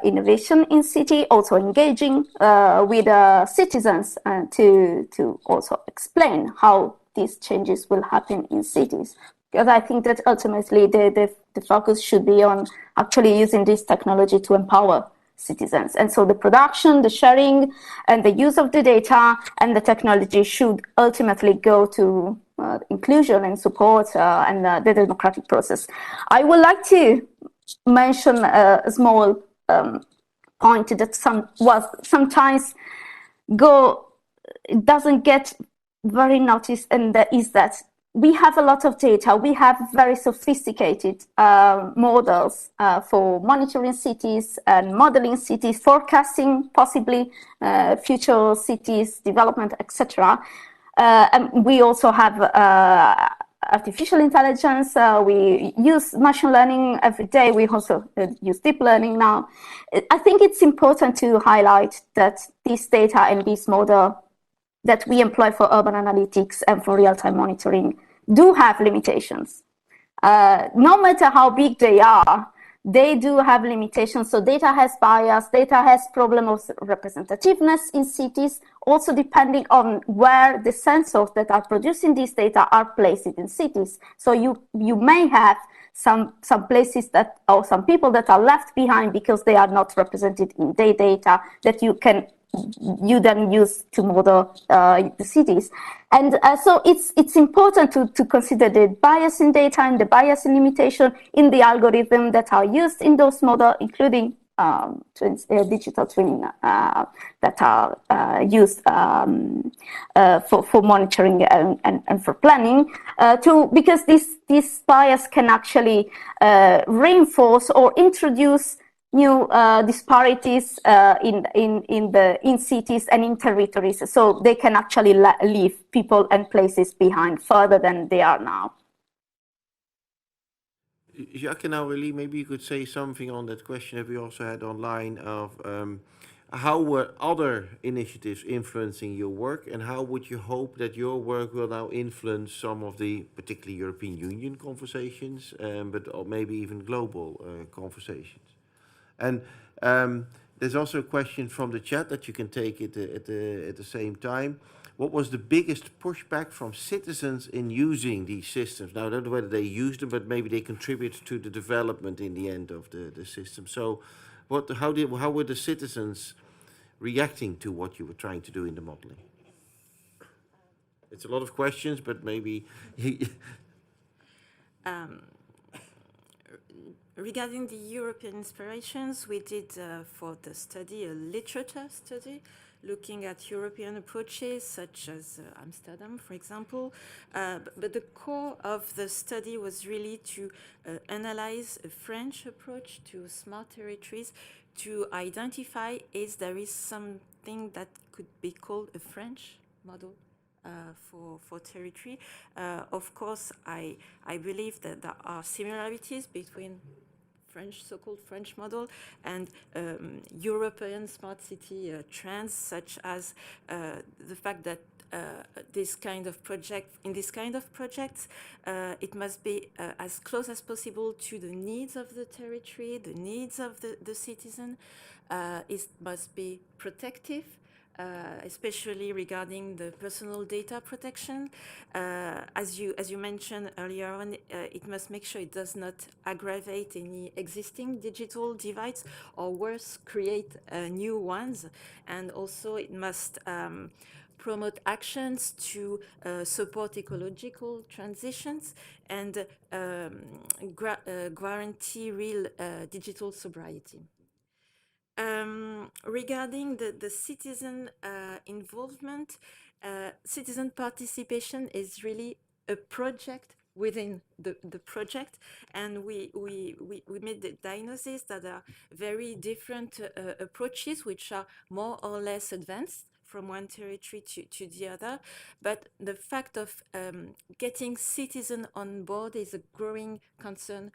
innovation in city, also engaging with citizens to also explain how these changes will happen in cities. Because I think that ultimately the focus should be on actually using this technology to empower citizens. And so the production, the sharing, and the use of the data and the technology should ultimately go to inclusion and support and the democratic process. I would like to mention a small point that sometimes doesn't get very noticed, and that is that we have a lot of data. We have very sophisticated models for monitoring cities and modeling cities, forecasting possibly future cities development, etc. And we also have artificial intelligence. We use machine learning every day. We also use deep learning now. I think it's important to highlight that this data and this model that we employ for urban analytics and for real-time monitoring do have limitations. No matter how big they are, they do have limitations. So data has bias, data has problem of representativeness in cities, also depending on where the sensors that are producing this data are placed in cities. So you may have some places that, or some people that are left behind because they are not represented in their data that you then use to model the cities. And so it's important to consider the bias in data and the bias in limitation in the algorithm that are used in those models, including digital twin that are used for monitoring and for planning, because this bias can actually reinforce or introduce new disparities in cities and in territories, so they can actually leave people and places behind further than they are now. Jacques and Aurélie, maybe you could say something on that question that we also had online of how were other initiatives influencing your work, and how would you hope that your work will now influence some of the particularly European Union conversations, but maybe even global conversations? And there's also a question from the chat that you can take at the same time. What was the biggest pushback from citizens in using these systems? Now, I don't know whether they use them, but maybe they contribute to the development in the end of the system. So how were the citizens reacting to what you were trying to do in the modeling? It's a lot of questions, but maybe Regarding the European inspirations, we did for the study a literature study looking at European approaches such as Amsterdam, for example. But the core of the study was really to analyze a French approach to smart territories to identify if there is something that could be called a French model for territory. Of course, I believe that there are similarities between so-called French model and European smart city trends, such as the fact that this kind of projects, it must be as close as possible to the needs of the territory, the needs of the citizen. It must be protective, especially regarding the personal data protection. As you mentioned earlier on, it must make sure it does not aggravate any existing digital divides, or worse, create new ones. And also it must promote actions to support ecological transitions and guarantee real digital sobriety. Regarding the citizen involvement, citizen participation is really a project within the project, and we made the diagnosis that there are very different approaches which are more or less advanced from one territory to the other. But the fact of getting citizens on board is a growing concern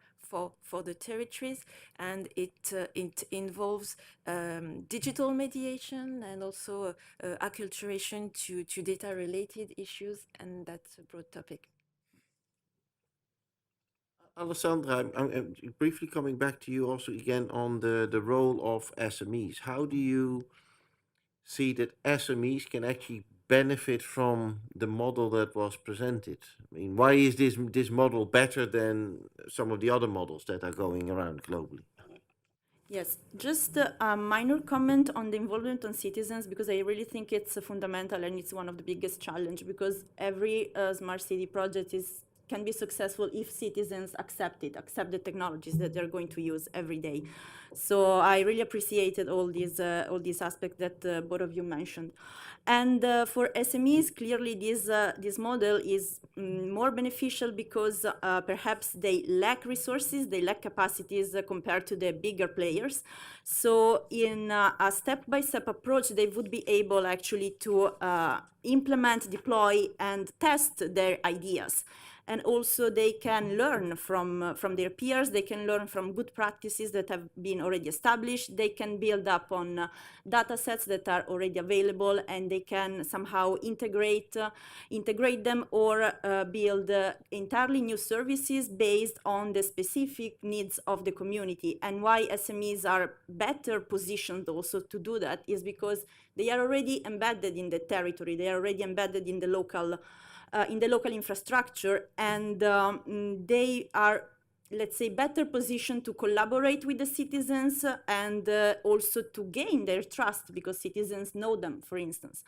for the territories, and it involves digital mediation and also acculturation to data-related issues, and that's a broad topic. Alessandra, I'm briefly coming back to you also again on the role of SMEs. How do you see that SMEs can actually benefit from the model that was presented? I mean, why is this model better than some of the other models that are going around globally? Yes, just a minor comment on the involvement on citizens, because I really think it's fundamental and it's one of the biggest challenge, because every smart city project can be successful if citizens accept the technologies that they're going to use every day. So I really appreciated all these aspects that both of you mentioned. And for SMEs, clearly this model is more beneficial because perhaps they lack resources, they lack capacities compared to the bigger players. So in a step-by-step approach, they would be able actually to implement, deploy, and test their ideas. And also they can learn from their peers, they can learn from good practices that have been already established, they can build up on data sets that are already available, and they can somehow integrate them or build entirely new services based on the specific needs of the community. And why SMEs are better positioned also to do that is because they are already embedded in the territory, they are already embedded in the local infrastructure, and they are, let's say, better positioned to collaborate with the citizens and also to gain their trust, because citizens know them, for instance.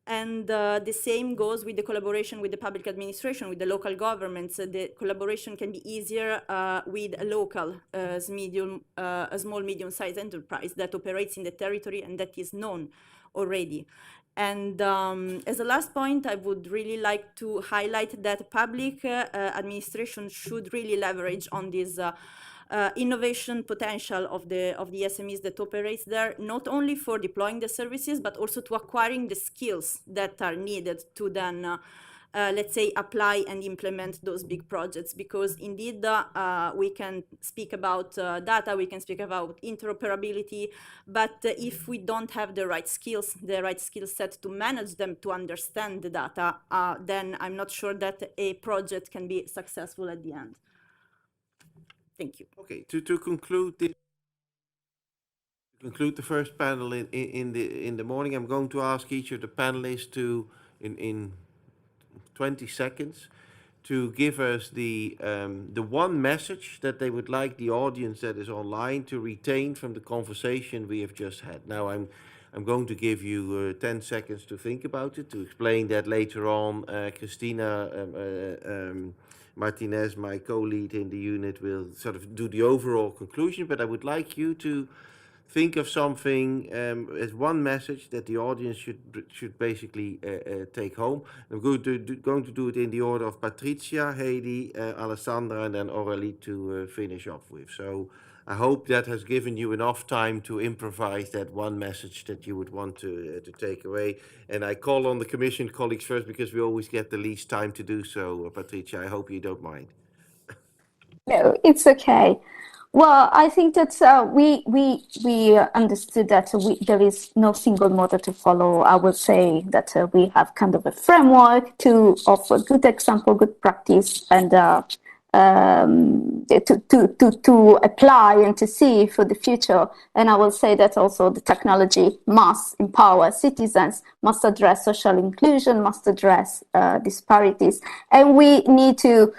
And the same goes with the collaboration with the public administration, with the local governments. The collaboration can be easier with a local, a small, medium-sized enterprise that operates in the territory and that is known already. And as a last point, I would really like to highlight that public administration should really leverage on this innovation potential of the SMEs that operates there, not only for deploying the services, but also to acquiring the skills that are needed to then let's say, apply and implement those big projects, because indeed we can speak about data, we can speak about interoperability, but if we don't have the right skills, the right skill set to manage them, to understand the data, then I'm not sure that a project can be successful at the end. Thank you. Okay, to conclude this, conclude the first panel in the morning, I'm going to ask each of the panelists to in 20 seconds to give us the one message that they would like the audience that is online to retain from the conversation we have just had. Now I'm going to give you 10 seconds to think about it, to explain that later on. Christina Martinez, my co-lead in the unit, will sort of do the overall conclusion, but I would like you to think of something as one message that the audience should basically take home. I'm going to do it in the order of Patricia, Heidi, Alessandra, and then Aurélie to finish off with. So I hope that has given you enough time to improvise that one message that you would want to take away. And I call on the Commission colleagues first because we always get the least time to do so. Patricia, I hope you don't mind. No, it's okay. Well, I think that we understood that there is no single model to follow. I would say that we have kind of a framework to offer good example, good practice, and to apply and to see for the future. And I will say that also the technology must empower citizens, must address social inclusion, must address disparities. And we need to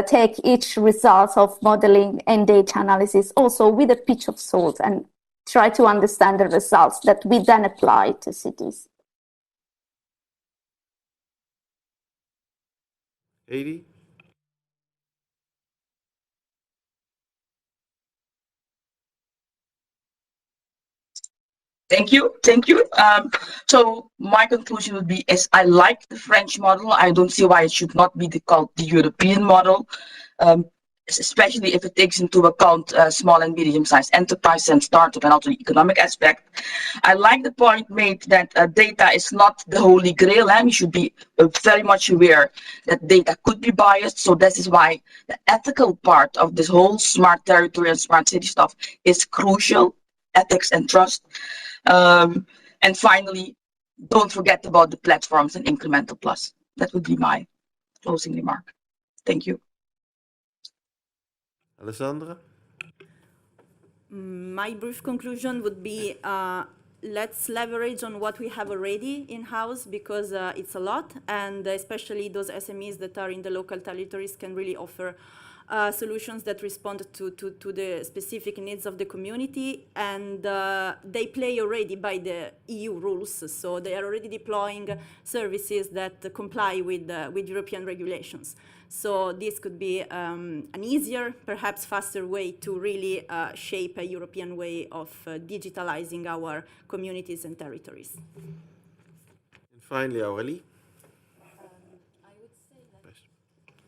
take each result of modeling and data analysis also with a pinch of salt and try to understand the results that we then apply to cities. Heidi? Thank you, thank you. So my conclusion would be, as I like the French model, I don't see why it should not be called the European model, especially if it takes into account small and medium-sized enterprise and startup and also the economic aspect. I like the point made that data is not the holy grail, and we should be very much aware that data could be biased. So this is why the ethical part of this whole smart territory and smart city stuff is crucial, ethics and trust. And finally, don't forget about the platforms and incremental plus. That would be my closing remark. Thank you. Alessandra? My brief conclusion would be let's leverage on what we have already in-house, because it's a lot, and especially those SMEs that are in the local territories can really offer solutions that respond to the specific needs of the community, and they play already by the EU rules, so they are already deploying services that comply with European regulations. So this could be an easier, perhaps faster way to really shape a European way of digitalizing our communities and territories. And finally, Aurélie?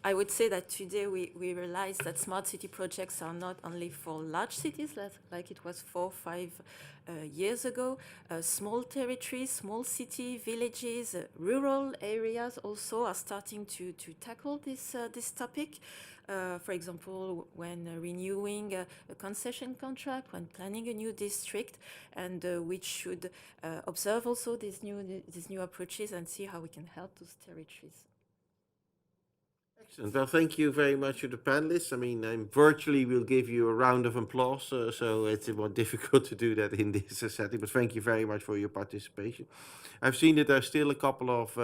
I would say that today we realize that smart city projects are not only for large cities, like it was 4 or 5 years ago. Small territories, small city, villages, rural areas also are starting to tackle this topic. For example, when renewing a concession contract, when planning a new district, and we should observe also these new approaches and see how we can help those territories. Excellent. Well, thank you very much to the panelists. I mean, virtually we'll give you a round of applause, so it's more difficult to do that in this setting, but thank you very much for your participation. I've seen that there's still a couple of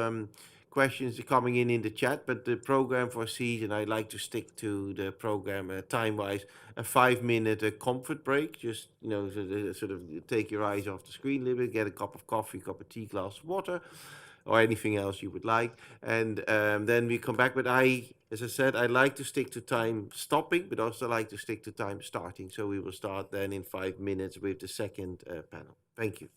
questions coming in the chat, but the program foresees, and I like to stick to the program time-wise, a 5-minute comfort break. Just, sort of take your eyes off the screen a little bit, get a cup of coffee, cup of tea, glass of water, or anything else you would like. And then we come back. But as I said, I like to stick to time stopping, but also like to stick to time starting. So we will start then in 5 minutes with the second panel. Thank you.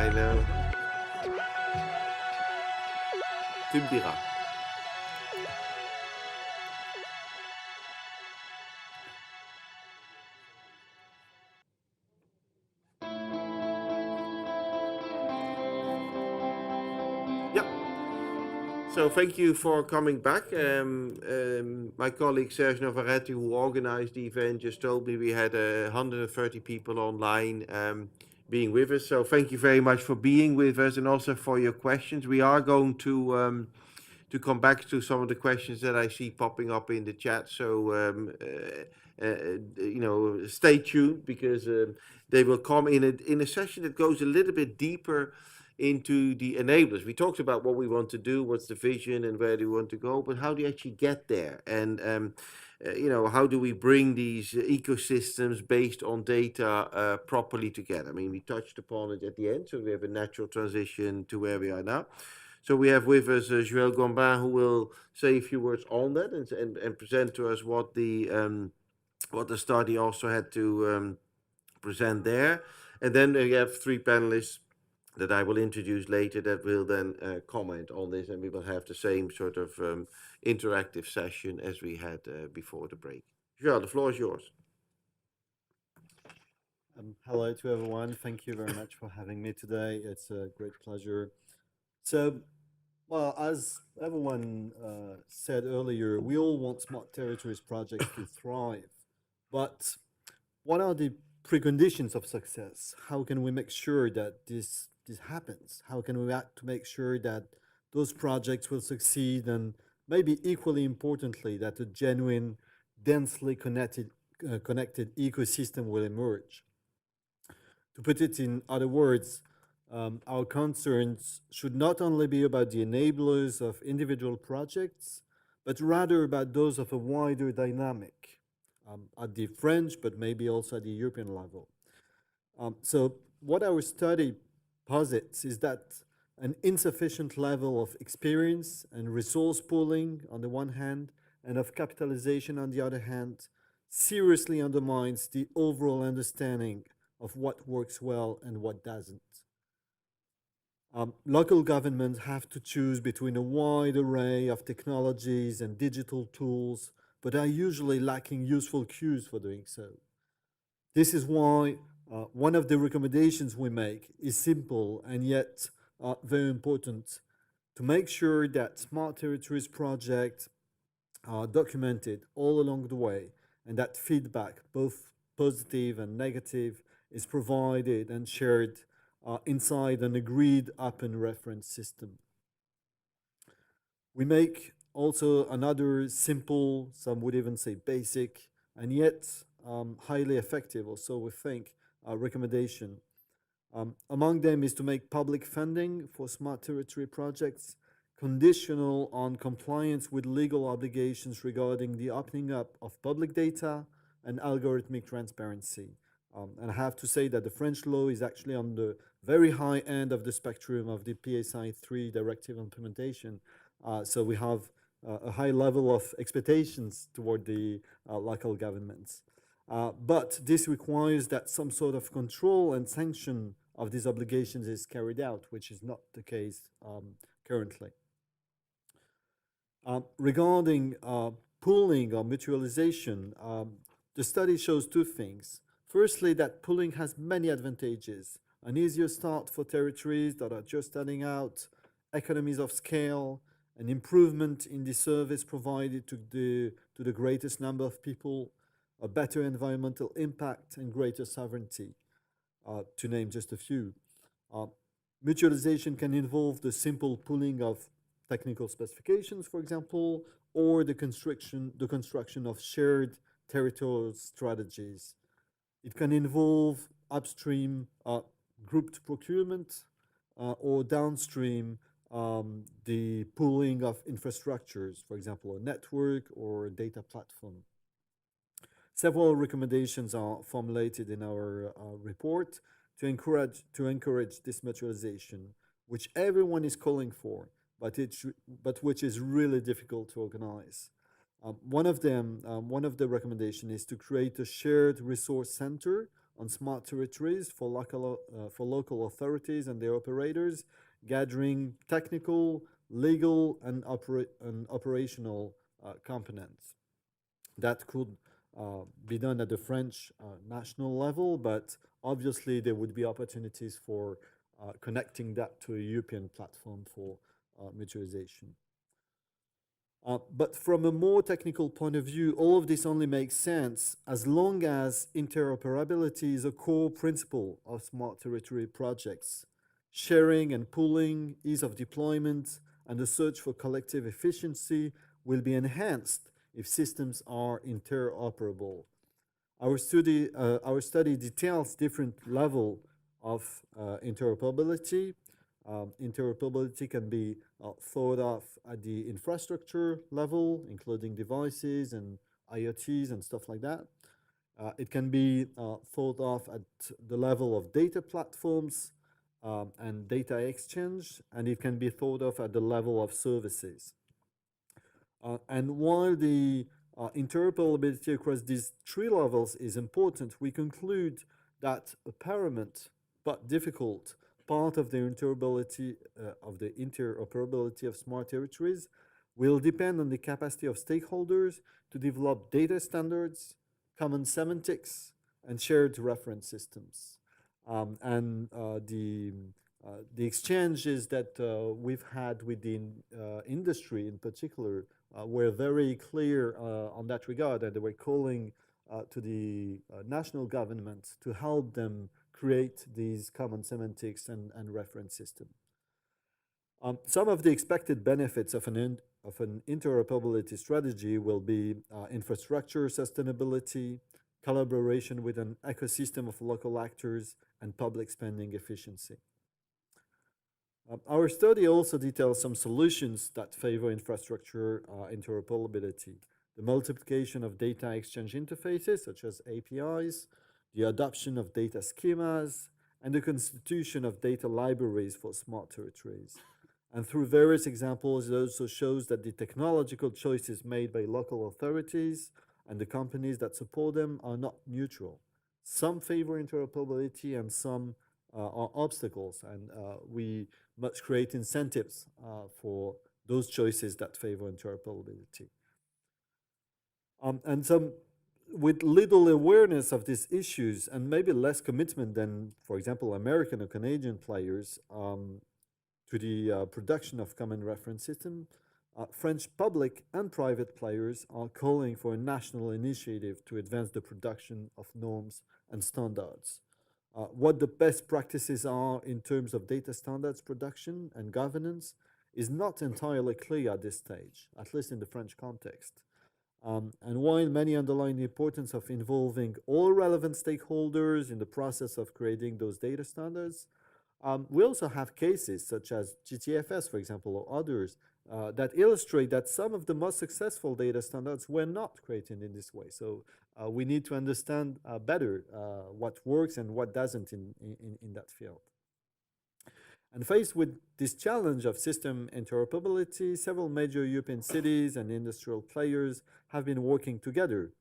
I know. Timbira. Yeah. So thank you for coming back. My colleague Serge Navaretti, who organized the event, just told me we had 130 people online being with us. So thank you very much for being with us and also for your questions. We are going to come back to some of the questions that I see popping up in the chat. So stay tuned because they will come in a session that goes a little bit deeper into the enablers. We talked about what we want to do, what's the vision, and where do we want to go, but how do you actually get there? And how do we bring these ecosystems based on data properly together? I mean, we touched upon it at the end, so we have a natural transition to where we are now. So we have with us Joël Gombin, who will say a few words on that and present to us what the study also had to present there. And then we have three panelists that I will introduce later that will then comment on this, and we will have the same sort of interactive session as we had before the break. Joël, the floor is yours. Hello to everyone. Thank you very much for having me today. It's a great pleasure. So, well, as everyone said earlier, we all want smart territories projects to thrive. But what are the preconditions of success? How can we make sure that this happens? How can we act to make sure that those projects will succeed, and maybe equally importantly, that a genuine, densely connected ecosystem will emerge? To put it in other words, our concerns should not only be about the enablers of individual projects, but rather about those of a wider dynamic at the French, but maybe also at the European level. So what our study posits is that an insufficient level of experience and resource pooling on the one hand, and of capitalization on the other hand, seriously undermines the overall understanding of what works well and what doesn't. Local governments have to choose between a wide array of technologies and digital tools, but are usually lacking useful cues for doing so. This is why one of the recommendations we make is simple and yet very important: to make sure that smart territories projects are documented all along the way, and that feedback, both positive and negative, is provided and shared inside an agreed open reference system. We make also another simple, some would even say basic, and yet highly effective, or so we think, recommendation. Among them is to make public funding for smart territory projects conditional on compliance with legal obligations regarding the opening up of public data and algorithmic transparency. And I have to say that the French law is actually on the very high end of the spectrum of the PSI 3 directive implementation. So we have a high level of expectations toward the local governments. But this requires that some sort of control and sanction of these obligations is carried out, which is not the case currently. Regarding pooling or mutualization, the study shows two things. Firstly, that pooling has many advantages: an easier start for territories that are just starting out, economies of scale, an improvement in the service provided to the greatest number of people, a better environmental impact, and greater sovereignty, to name just a few. Mutualization can involve the simple pooling of technical specifications, for example, or the construction of shared territorial strategies. It can involve upstream grouped procurement or downstream the pooling of infrastructures, for example, a network or a data platform. Several recommendations are formulated in our report to encourage this mutualization, which everyone is calling for, but which is really difficult to organize. One of the recommendations is to create a shared resource center on smart territories for local authorities and their operators, gathering technical, legal, and operational components. That could be done at the French national level, but obviously there would be opportunities for connecting that to a European platform for mutualization. But from a more technical point of view, all of this only makes sense as long as interoperability is a core principle of smart territory projects. Sharing and pooling, ease of deployment, and the search for collective efficiency will be enhanced if systems are interoperable. Our study details different level of interoperability. Interoperability can be thought of at the infrastructure level, including devices and IoTs and stuff like that. It can be thought of at the level of data platforms and data exchange, and it can be thought of at the level of services. And while the interoperability across these three levels is important, we conclude that a paramount but difficult part of the interoperability of smart territories will depend on the capacity of stakeholders to develop data standards, common semantics, and shared reference systems. The exchanges that we've had with the industry in particular were very clear on that regard, and they were calling to the national governments to help them create these common semantics and reference system. Some of the expected benefits of an interoperability strategy will be infrastructure sustainability, collaboration with an ecosystem of local actors, and public spending efficiency. Our study also details some solutions that favor infrastructure interoperability. The multiplication of data exchange interfaces, such as APIs, the adoption of data schemas, and the constitution of data libraries for smart territories. And through various examples, it also shows that the technological choices made by local authorities and the companies that support them are not neutral. Some favor interoperability and some are obstacles, and we must create incentives for those choices that favor interoperability. And some with little awareness of these issues and maybe less commitment than, for example, American or Canadian players to the production of common reference system, French public and private players are calling for a national initiative to advance the production of norms and standards. What the best practices are in terms of data standards production and governance is not entirely clear at this stage, at least in the French context. And while many underline the importance of involving all relevant stakeholders in the process of creating those data standards, we also have cases such as GTFS, for example, or others that illustrate that some of the most successful data standards were not created in this way. So we need to understand better what works and what doesn't in that field. And faced with this challenge of system interoperability, several major European cities and industrial players have been working together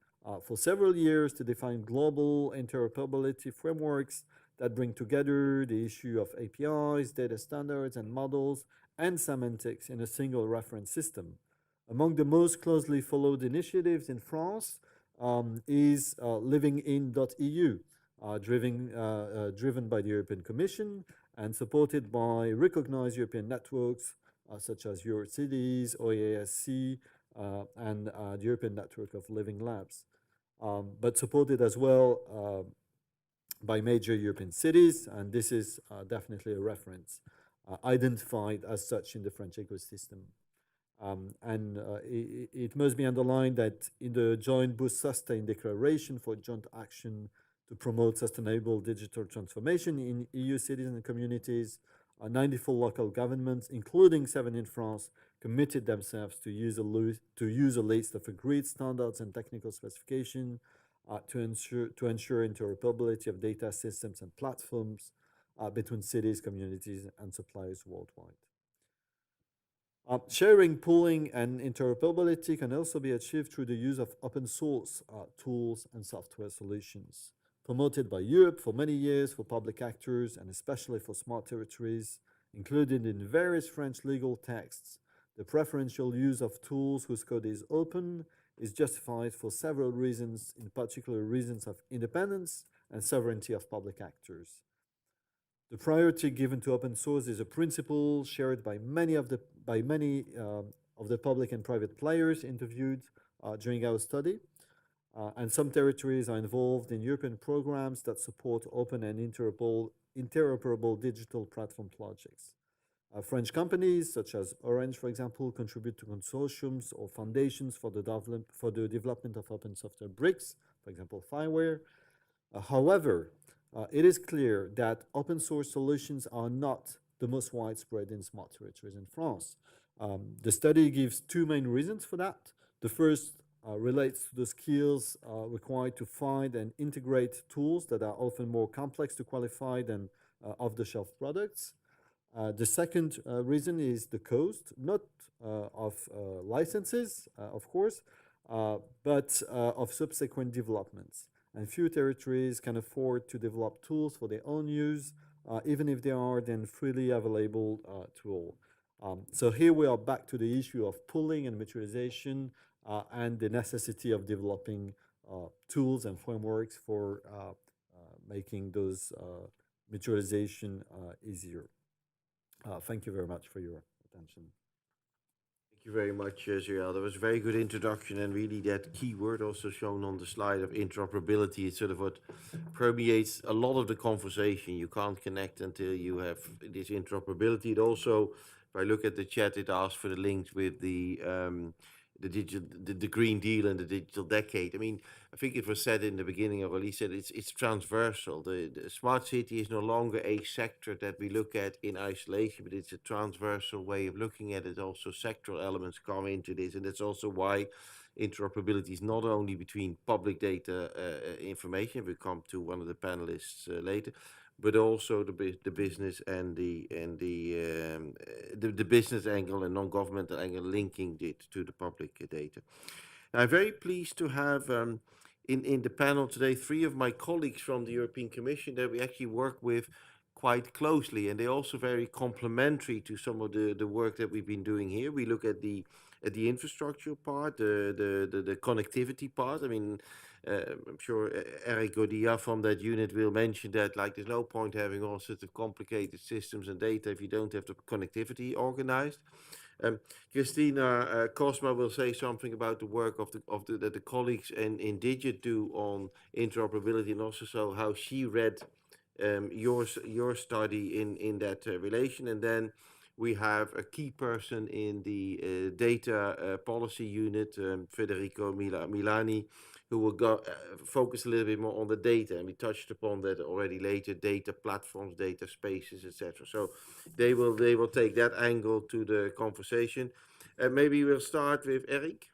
for several years to define global interoperability frameworks that bring together the issue of APIs, data standards, and models, and semantics in a single reference system. Among the most closely followed initiatives in France is Living-in.EU, driven by the European Commission and supported by recognized European networks such as Eurocities, OASC, and the European Network of Living Labs, but supported as well by major European cities, and this is definitely a reference identified as such in the French ecosystem. It must be underlined that in the joint Boost Sustain Declaration for Joint Action to promote sustainable digital transformation in EU cities and communities, 94 local governments, including 7 in France, committed themselves to use a list of agreed standards and technical specifications to ensure interoperability of data systems and platforms between cities, communities, and suppliers worldwide. Sharing, pooling, and interoperability can also be achieved through the use of open source tools and software solutions. promoted by Europe for many years for public actors and especially for smart territories, included in various French legal texts. The preferential use of tools whose code is open is justified for several reasons, in particular reasons of independence and sovereignty of public actors. The priority given to open source is a principle shared by many of the public and private players interviewed during our study. And some territories are involved in European programs that support open and interoperable digital platform projects. French companies, such as Orange, for example, contribute to consortiums or foundations for the development of open software bricks, for example, fireware. However, it is clear that open source solutions are not the most widespread in smart territories in France. The study gives two main reasons for that. The first relates to the skills required to find and integrate tools that are often more complex to qualify than off-the-shelf products. The second reason is the cost, not of licenses, of course, but of subsequent developments. And few territories can afford to develop tools for their own use, even if they are then freely available to all. So here we are back to the issue of pooling and mutualization and the necessity of developing tools and frameworks for making those mutualization easier. Thank you very much for your attention. Thank you very much, Zuriel. That was a very good introduction, and really that key word also shown on the slide of interoperability is sort of what permeates a lot of the conversation. You can't connect until you have this interoperability. It also, if I look at the chat, it asks for the links with the Green Deal and the digital decade. I mean, I think it was said in the beginning, or at least said it's transversal. The smart city is no longer a sector that we look at in isolation, but it's a transversal way of looking at it. Also, sectoral elements come into this, and that's also why interoperability is not only between public data information. We'll come to one of the panelists later, but also the business and the business angle and non-governmental angle linking it to the public data. Now, I'm very pleased to have in the panel today 3 of my colleagues from the European Commission that we actually work with quite closely, and they're also very complementary to some of the work that we've been doing here. We look at the infrastructure part, the connectivity part. I mean, I'm sure Eric Godilla from that unit will mention that, like, there's no point having all sorts of complicated systems and data if you don't have the connectivity organized. Christina Cosma will say something about the work that the colleagues in Digit do on interoperability, and also so how she read your study in that relation. And then we have a key person in the data policy unit, Federico Milani, who will go focus a little bit more on the data, and we touched upon that already later: data platforms, data spaces, etc. So they will take that angle to the conversation. Maybe we'll start with Eric.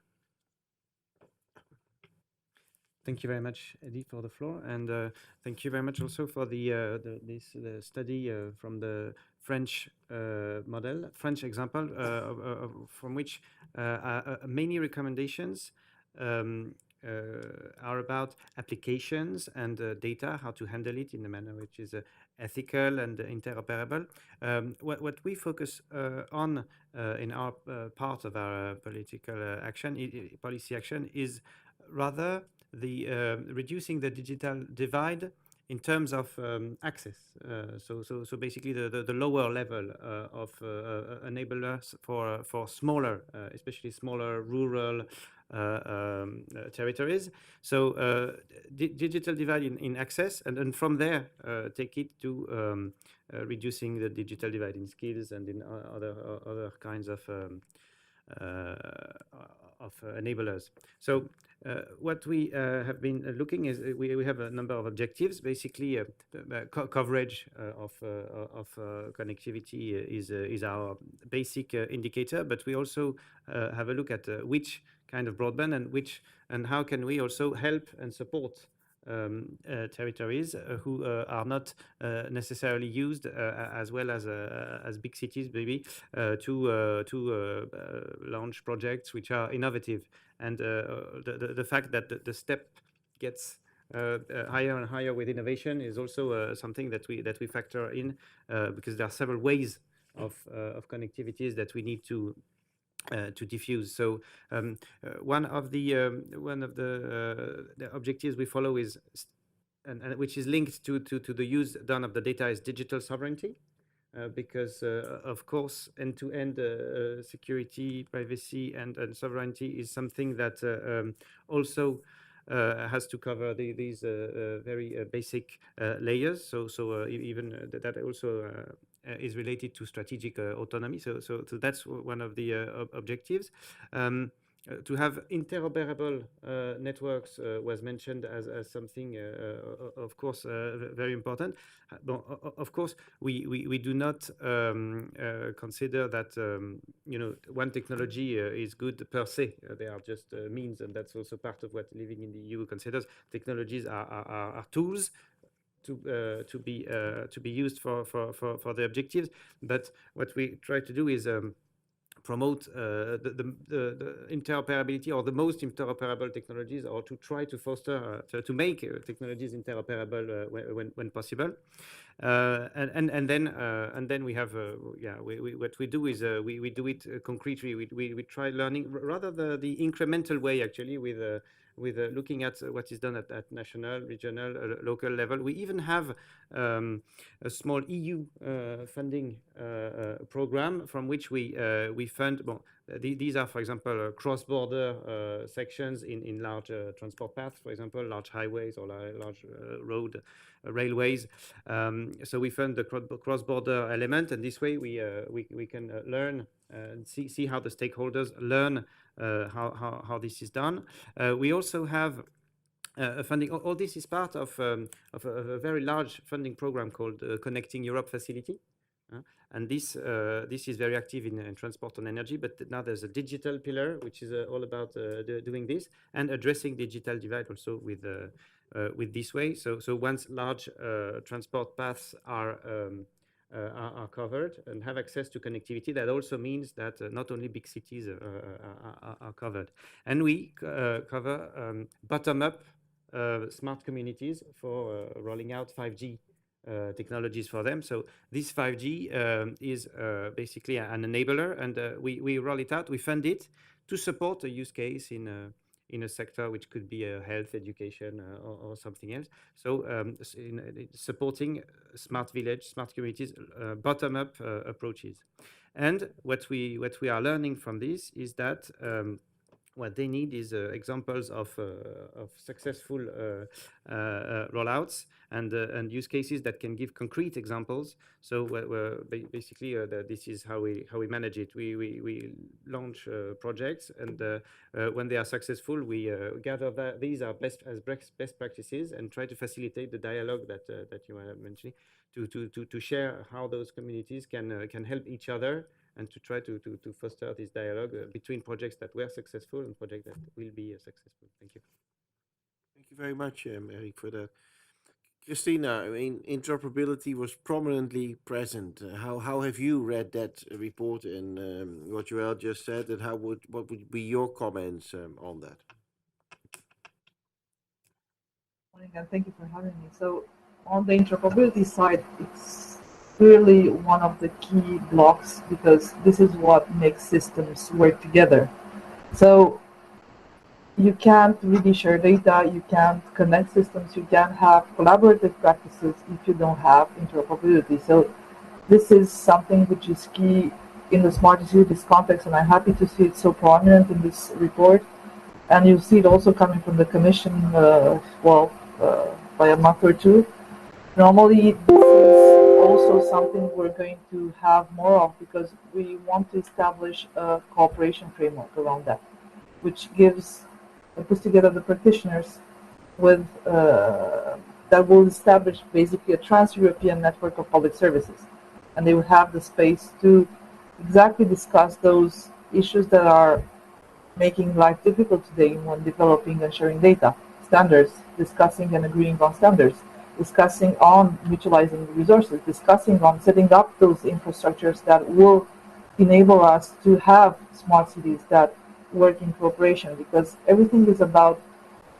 Thank you very much, Eddie, for the floor, and thank you very much also for this study from the French model, French example, from which many recommendations are about applications and data, how to handle it in a manner which is ethical and interoperable. What we focus on in our part of our political policy action is rather the reducing the digital divide in terms of access. So basically the lower level of enablers for smaller, especially smaller rural territories. So digital divide in access, and then from there take it to reducing the digital divide in skills and in other kinds of enablers. So what we have been looking is we have a number of objectives. Basically, coverage of connectivity is our basic indicator, but we also have a look at which kind of broadband and how can we also help and support territories who are not necessarily used as well as big cities, maybe, to launch projects which are innovative. And the fact that the step gets higher and higher with innovation is also something that we factor in, because there are several ways of connectivities that we need to diffuse. So one of the objectives we follow is, and which is linked to the use done of the data, is digital sovereignty. Because of course, end-to-end security, privacy, and sovereignty is something that also has to cover these very basic layers. So even that also is related to strategic autonomy. So that's one of the objectives. To have interoperable networks was mentioned as something, of course, very important. But of course, we do not consider that one technology is good per se. They are just means, and that's also part of what Living-in.EU considers. Technologies are tools to be used for the objectives. But what we try to do is promote the interoperability, or the most interoperable technologies, or to try to foster to make technologies interoperable when possible. And then we have what we do is we do it concretely. We try learning rather the incremental way, actually, with looking at what is done at national, regional, local level. We even have a small EU funding program from which we fund. Well, these are, for example, cross-border sections in large transport paths, for example, large highways or large road railways. So we fund the cross-border element, and this way we can learn and see how the stakeholders learn how this is done. We also have funding. All this is part of a very large funding program called Connecting Europe Facility. And this is very active in transport and energy, but now there's a digital pillar, which is all about doing this and addressing digital divide also with this way. So once large transport paths are covered and have access to connectivity, that also means that not only big cities are covered. And we cover bottom-up smart communities for rolling out 5G technologies for them. So this 5G is basically an enabler, and we roll it out, we fund it to support a use case in a sector which could be health, education, or something else. So in supporting smart village, smart communities, bottom-up approaches. And what we are learning from this is that what they need is examples of successful rollouts and use cases that can give concrete examples. So basically, this is how we manage it. We launch projects, and when they are successful, we gather that these are best practices and try to facilitate the dialogue that you were mentioning, to share how those communities can help each other, and to try to foster this dialogue between projects that were successful and projects that will be successful. Thank you. Thank you very much, Eric, for that. Christina, I mean, interoperability was prominently present. How have you read that report and what Joël just said, and what would be your comments on that? And thank you for having me. So on the interoperability side, it's really one of the key blocks, because this is what makes systems work together. So you can't really share data, you can't connect systems, you can't have collaborative practices if you don't have interoperability. So this is something which is key in the smart cities context, and I'm happy to see it so prominent in this report. And you see it also coming from the Commission, by a month or two. Normally, this is also something we're going to have more of, because we want to establish a cooperation framework around that, which puts together the practitioners with that will establish basically a trans-European network of public services, and they will have the space to exactly discuss those issues that are making life difficult today when developing and sharing data. Standards, discussing and agreeing on standards, discussing on mutualizing resources, discussing on setting up those infrastructures that will enable us to have smart cities that work in cooperation, because everything is about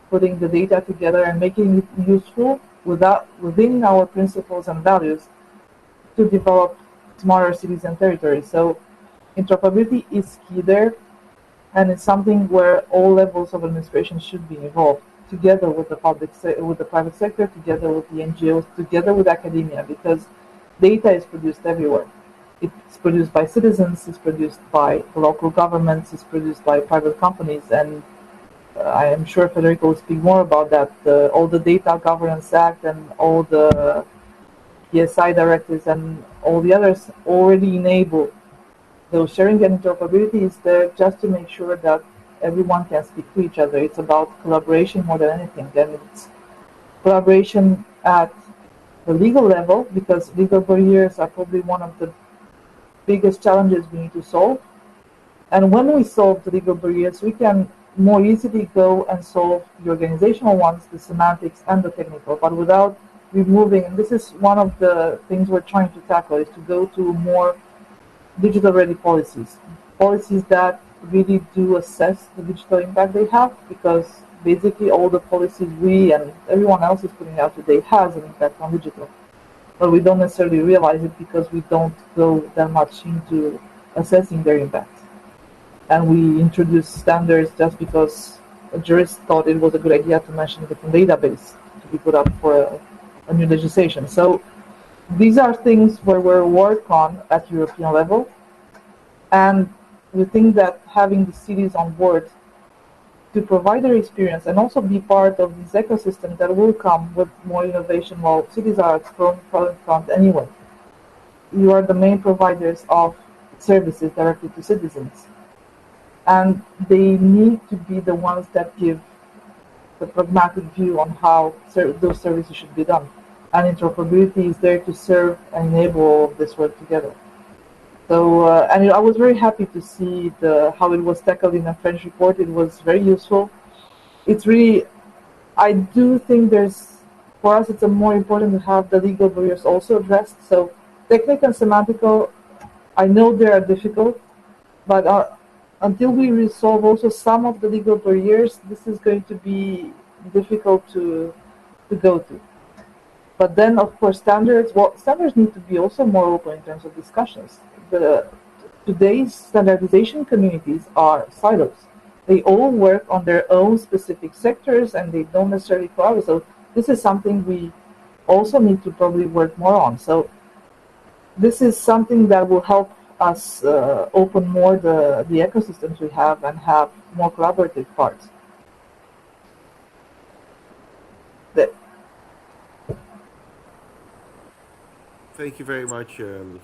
putting the data together and making it useful within our principles and values to develop smarter cities and territories. So interoperability is key there, and it's something where all levels of administration should be involved, together with with the private sector, together with the NGOs, together with academia, because data is produced everywhere. It's produced by citizens, it's produced by local governments, it's produced by private companies, and I am sure Federico will speak more about that. All the Data Governance Act and all the PSI directives and all the others already enable those. Sharing and interoperability is there just to make sure that everyone can speak to each other. It's about collaboration more than anything. And it's collaboration at the legal level, because legal barriers are probably one of the biggest challenges we need to solve. And when we solve the legal barriers, we can more easily go and solve the organizational ones, the semantics and the technical, but without removing, and this is one of the things we're trying to tackle, is to go to more digital ready policies. Policies that really do assess the digital impact they have, because basically all the policies we and everyone else is putting out today has an impact on digital. But we don't necessarily realize it because we don't go that much into assessing their impact. And we introduced standards just because a jurist thought it was a good idea to mention a different database to be put up for a new legislation. So these are things where we're working on at European level, and we think that having the cities on board to provide their experience and also be part of this ecosystem that will come with more innovation. Well, cities are at front anyway. You are the main providers of services directly to citizens, and they need to be the ones that give the pragmatic view on how those services should be done. And interoperability is there to serve and enable all of this work together. So, and I was very happy to see how it was tackled in a French report. It was very useful. It's really, I do think for us, it's more important to have the legal barriers also addressed. So technical and semantical, I know they are difficult, but until we resolve also some of the legal barriers, this is going to be difficult to go to. But then, of course, standards need to be also more open in terms of discussions. Today's standardization communities are silos. They all work on their own specific sectors and they don't necessarily collaborate. So this is something we also need to probably work more on. So this is something that will help us open more the ecosystems we have and have more collaborative parts. Thank you very much,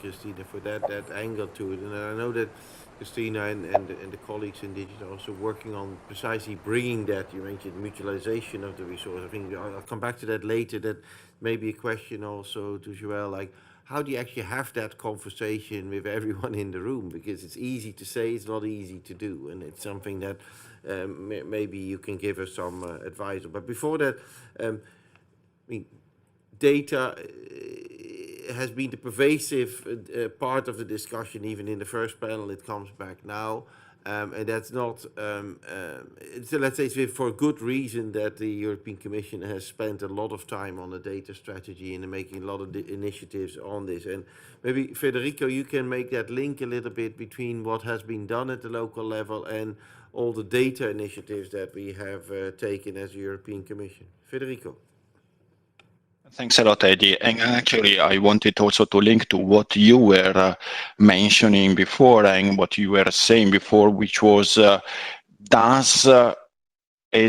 Christina, for that angle to it. And I know that Christina and the colleagues in Digital are also working on precisely bringing that. You mentioned mutualization of the resource. I think I'll come back to that later. That may be a question also to Joël, like how do you actually have that conversation with everyone in the room? Because it's easy to say, it's not easy to do. And it's something that maybe you can give us some advice on. But before that, I mean, data has been the pervasive part of the discussion. Even in the first panel, it comes back now. And that's not, so let's say it's for a good reason that the European Commission has spent a lot of time on the data strategy and making a lot of initiatives on this. And maybe, Federico, you can make that link a little bit between what has been done at the local level and all the data initiatives that we have taken as a European Commission. Federico. Thanks a lot, Eddie. And actually, I wanted also to link to what you were mentioning before and what you were saying before, which was, does a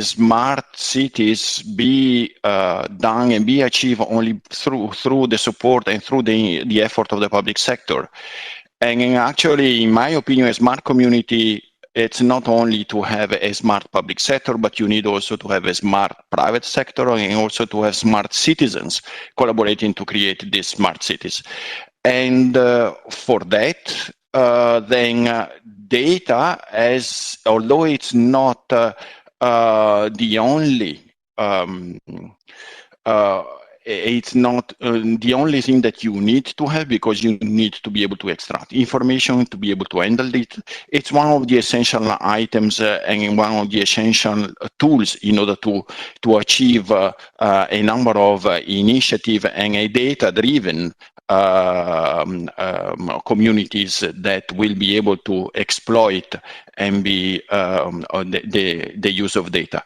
smart cities be done and be achieved only through the support and through the effort of the public sector? And actually, in my opinion, a smart community, it's not only to have a smart public sector, but you need also to have a smart private sector and also to have smart citizens collaborating to create these smart cities. And for that, then data, although it's not the only it's not the only thing that you need to have, because you need to be able to extract information, to be able to handle it. It's one of the essential items and one of the essential tools in order to achieve a number of initiative and a data-driven communities that will be able to exploit and be the use of data.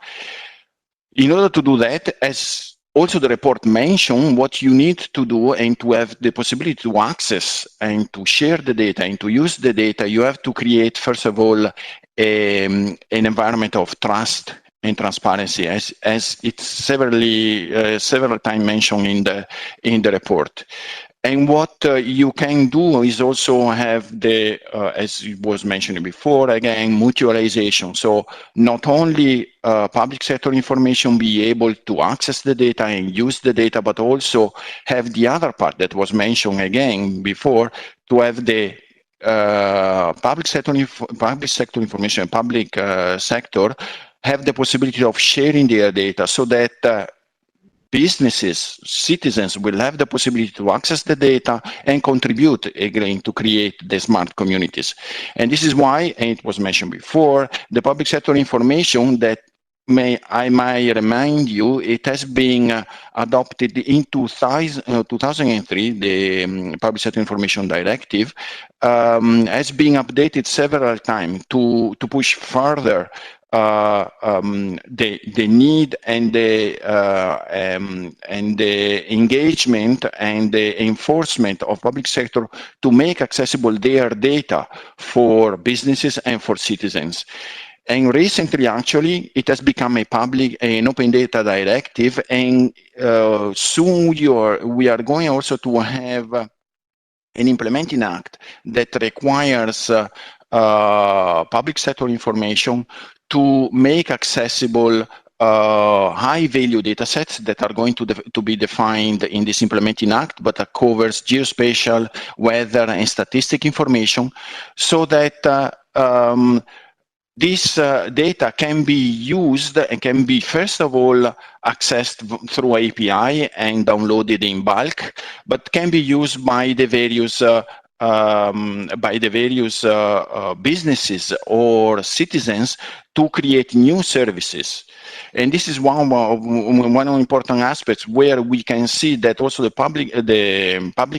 In order to do that, as also the report mentioned, what you need to do and to have the possibility to access and to share the data and to use the data, you have to create, first of all, an environment of trust and transparency, as it's several times mentioned in the report. And what you can do is also have the, as it was mentioned before, again, mutualization. So not only public sector information be able to access the data and use the data, but also have the other part that was mentioned again before, to have the public sector information and public sector have the possibility of sharing their data, so that businesses, citizens will have the possibility to access the data and contribute again to create the smart communities. And this is why, and it was mentioned before, the public sector information that I might remind you, it has been adopted in 2003, the Public Sector Information Directive, has been updated several times to push further the need and the engagement and the enforcement of public sector to make accessible their data for businesses and for citizens. And recently, actually, it has become an open data directive, and soon we are going also to have an implementing act that requires public sector information to make accessible high-value data sets that are going to be defined in this implementing act, but that covers geospatial, weather, and statistic information, so that this data can be used and can be, first of all, accessed through API and downloaded in bulk, but can be used by the various businesses or citizens to create new services. And this is one of important aspects where we can see that also the public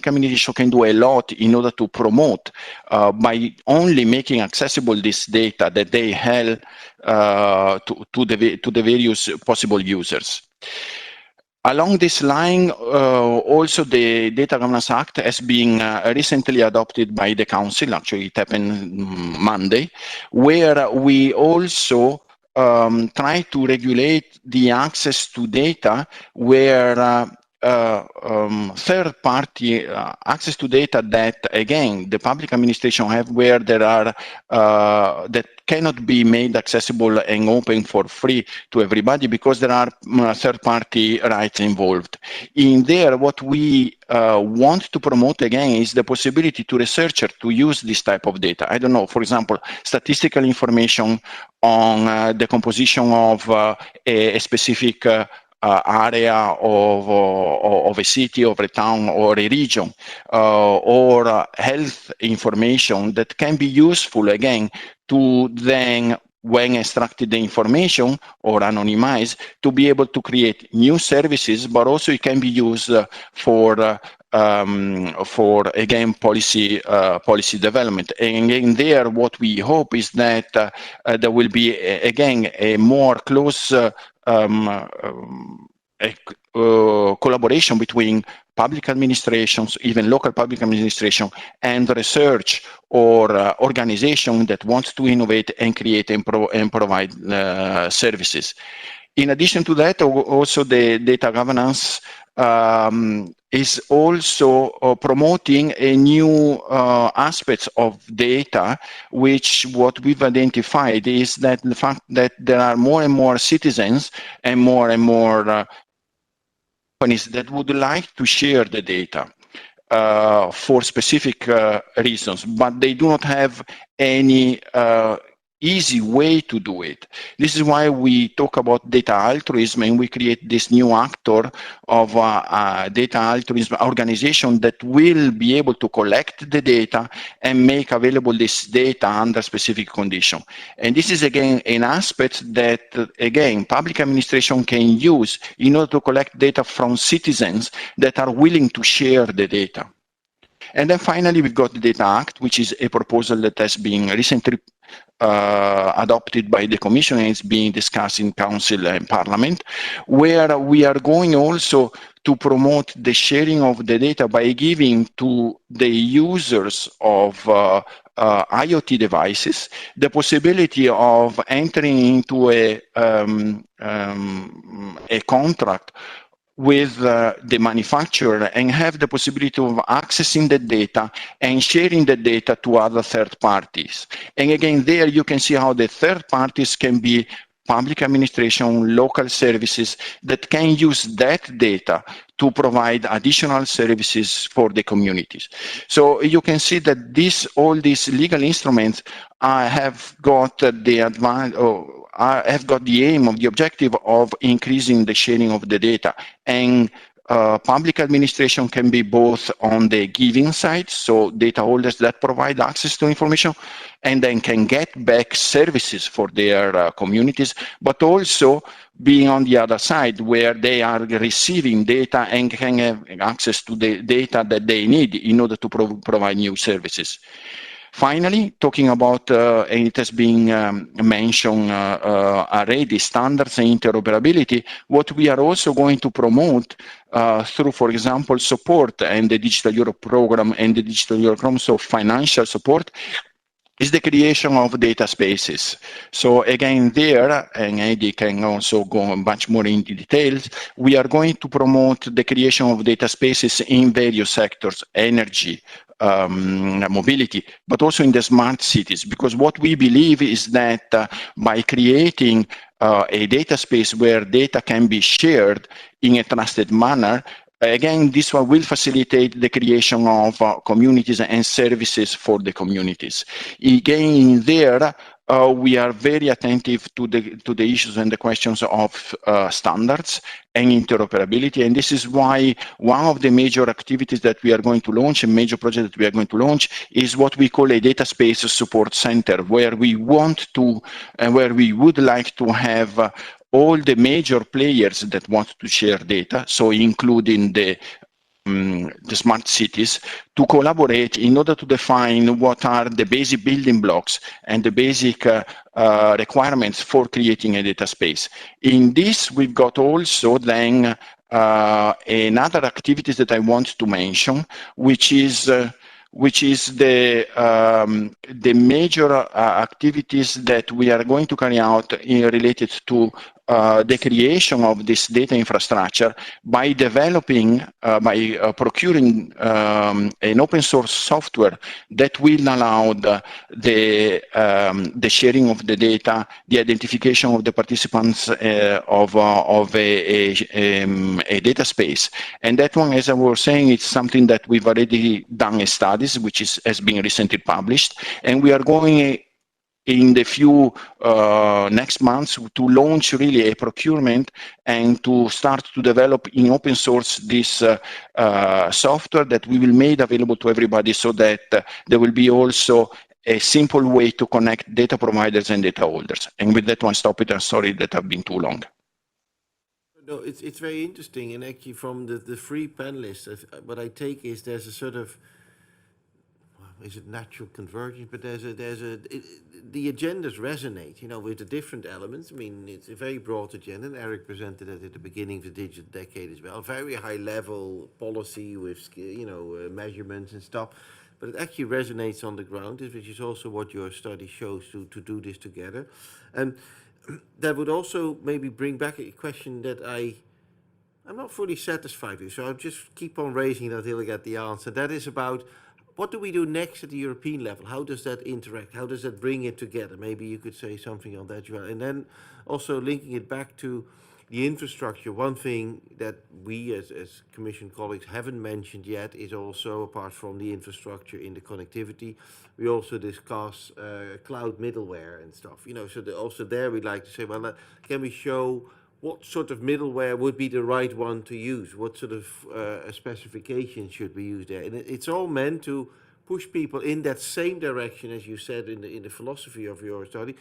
administration can do a lot in order to promote by only making accessible this data that they have to the various possible users. Along this line, also the Data Governance Act has been recently adopted by the Council. Actually, it happened Monday, where we also try to regulate the access to data where third-party access to data that, again, the public administration have, where there are that cannot be made accessible and open for free to everybody because there are third-party rights involved. In there, what we want to promote, again, is the possibility to researchers to use this type of data. I don't know, for example, statistical information on the composition of a specific area of a city, of a town, or a region, or health information that can be useful, again, to then, when extracted the information or anonymized, to be able to create new services, but also it can be used for again policy development. And in there, what we hope is that there will be again a more close collaboration between public administrations, even local public administration, and research or organization that wants to innovate and create and provide services. In addition to that, also the data governance is also promoting a new aspects of data, which what we've identified is that the fact that there are more and more citizens and more companies that would like to share the data for specific reasons, but they do not have any easy way to do it. This is why we talk about data altruism, and we create this new actor of data altruism organization that will be able to collect the data and make available this data under specific condition. And this is again an aspect that again public administration can use in order to collect data from citizens that are willing to share the data. And then finally, we've got the Data Act, which is a proposal that has been recently adopted by the Commission and is being discussed in Council and Parliament, where we are going also to promote the sharing of the data by giving to the users of IoT devices the possibility of entering into a contract with the manufacturer and have the possibility of accessing the data and sharing the data to other third parties. And again, there you can see how the third parties can be public administration, local services that can use that data to provide additional services for the communities. So you can see that all these legal instruments have got the have got the aim of the objective of increasing the sharing of the data. And public administration can be both on the giving side, so data holders that provide access to information and then can get back services for their communities, but also being on the other side where they are receiving data and can have access to the data that they need in order to provide new services. Finally, talking about, and it has been mentioned already, standards and interoperability, what we are also going to promote through, for example, support and the Digital Europe program and the Digital Europe program, so financial support, is the creation of data spaces. So again, there, and Eddie can also go much more into details, we are going to promote the creation of data spaces in various sectors, energy, mobility, but also in the smart cities, because what we believe is that by creating a data space where data can be shared in a trusted manner, again, this one will facilitate the creation of communities and services for the communities. Again, there, we are very attentive to the issues and the questions of standards and interoperability. And this is why one of the major activities that we are going to launch, a major project that we are going to launch, is what we call a data space support center, where we want to, and where we would like to have all the major players that want to share data, so including the smart cities, to collaborate in order to define what are the basic building blocks and the basic requirements for creating a data space. In this, we've got also then another activities that I want to mention, which is the major activities that we are going to carry out related to the creation of this data infrastructure by developing, by procuring an open source software that will allow the sharing of the data, the identification of the participants of a data space. And that one, as I was saying, it's something that we've already done studies, which has been recently published, and we are going in the few next months to launch really a procurement and to start to develop in open source this software that we will make available to everybody, so that there will be also a simple way to connect data providers and data holders. And with that one, stop it. I'm sorry that I've been too long. No, it's very interesting, and actually from the three panelists, what I take is there's a sort of, is it natural convergence? But the agendas resonate, with the different elements. I mean, it's a very broad agenda, and Eric presented it at the beginning of the digital decade as well. Very high level policy with, measurements and stuff, but it actually resonates on the ground, which is also what your study shows, to do this together. And that would also maybe bring back a question that I'm not fully satisfied with, so I'll just keep on raising it until I get the answer. That is about, what do we do next at the European level? How does that interact? How does that bring it together? Maybe you could say something on that, Joel. And then also linking it back to, the infrastructure, one thing that we as Commission colleagues haven't mentioned yet is also, apart from the infrastructure in the connectivity, we also discuss cloud middleware and stuff. You know, so also there we'd like to say, well, can we show what sort of middleware would be the right one to use? What sort of specifications should we use there? And it's all meant to push people in that same direction, as you said in the philosophy of your study,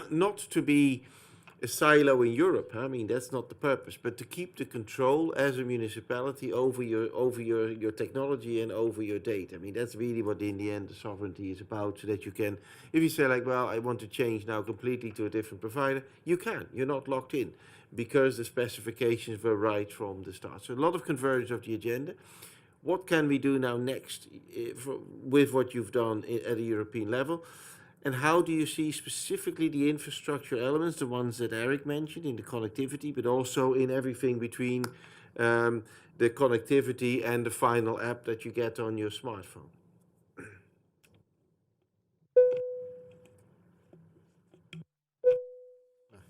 not to be a silo in Europe. I mean, that's not the purpose, but to keep the control as a municipality over your technology and over your data. I mean, that's really what in the end the sovereignty is about, so that you can, if you say like, well, I want to change now completely to a different provider, you can. You're not locked in because the specifications were right from the start. So a lot of convergence of the agenda. What can we do now next with what you've done at a European level? And how do you see specifically the infrastructure elements, the ones that Eric mentioned in the connectivity, but also in everything between the connectivity and the final app that you get on your smartphone?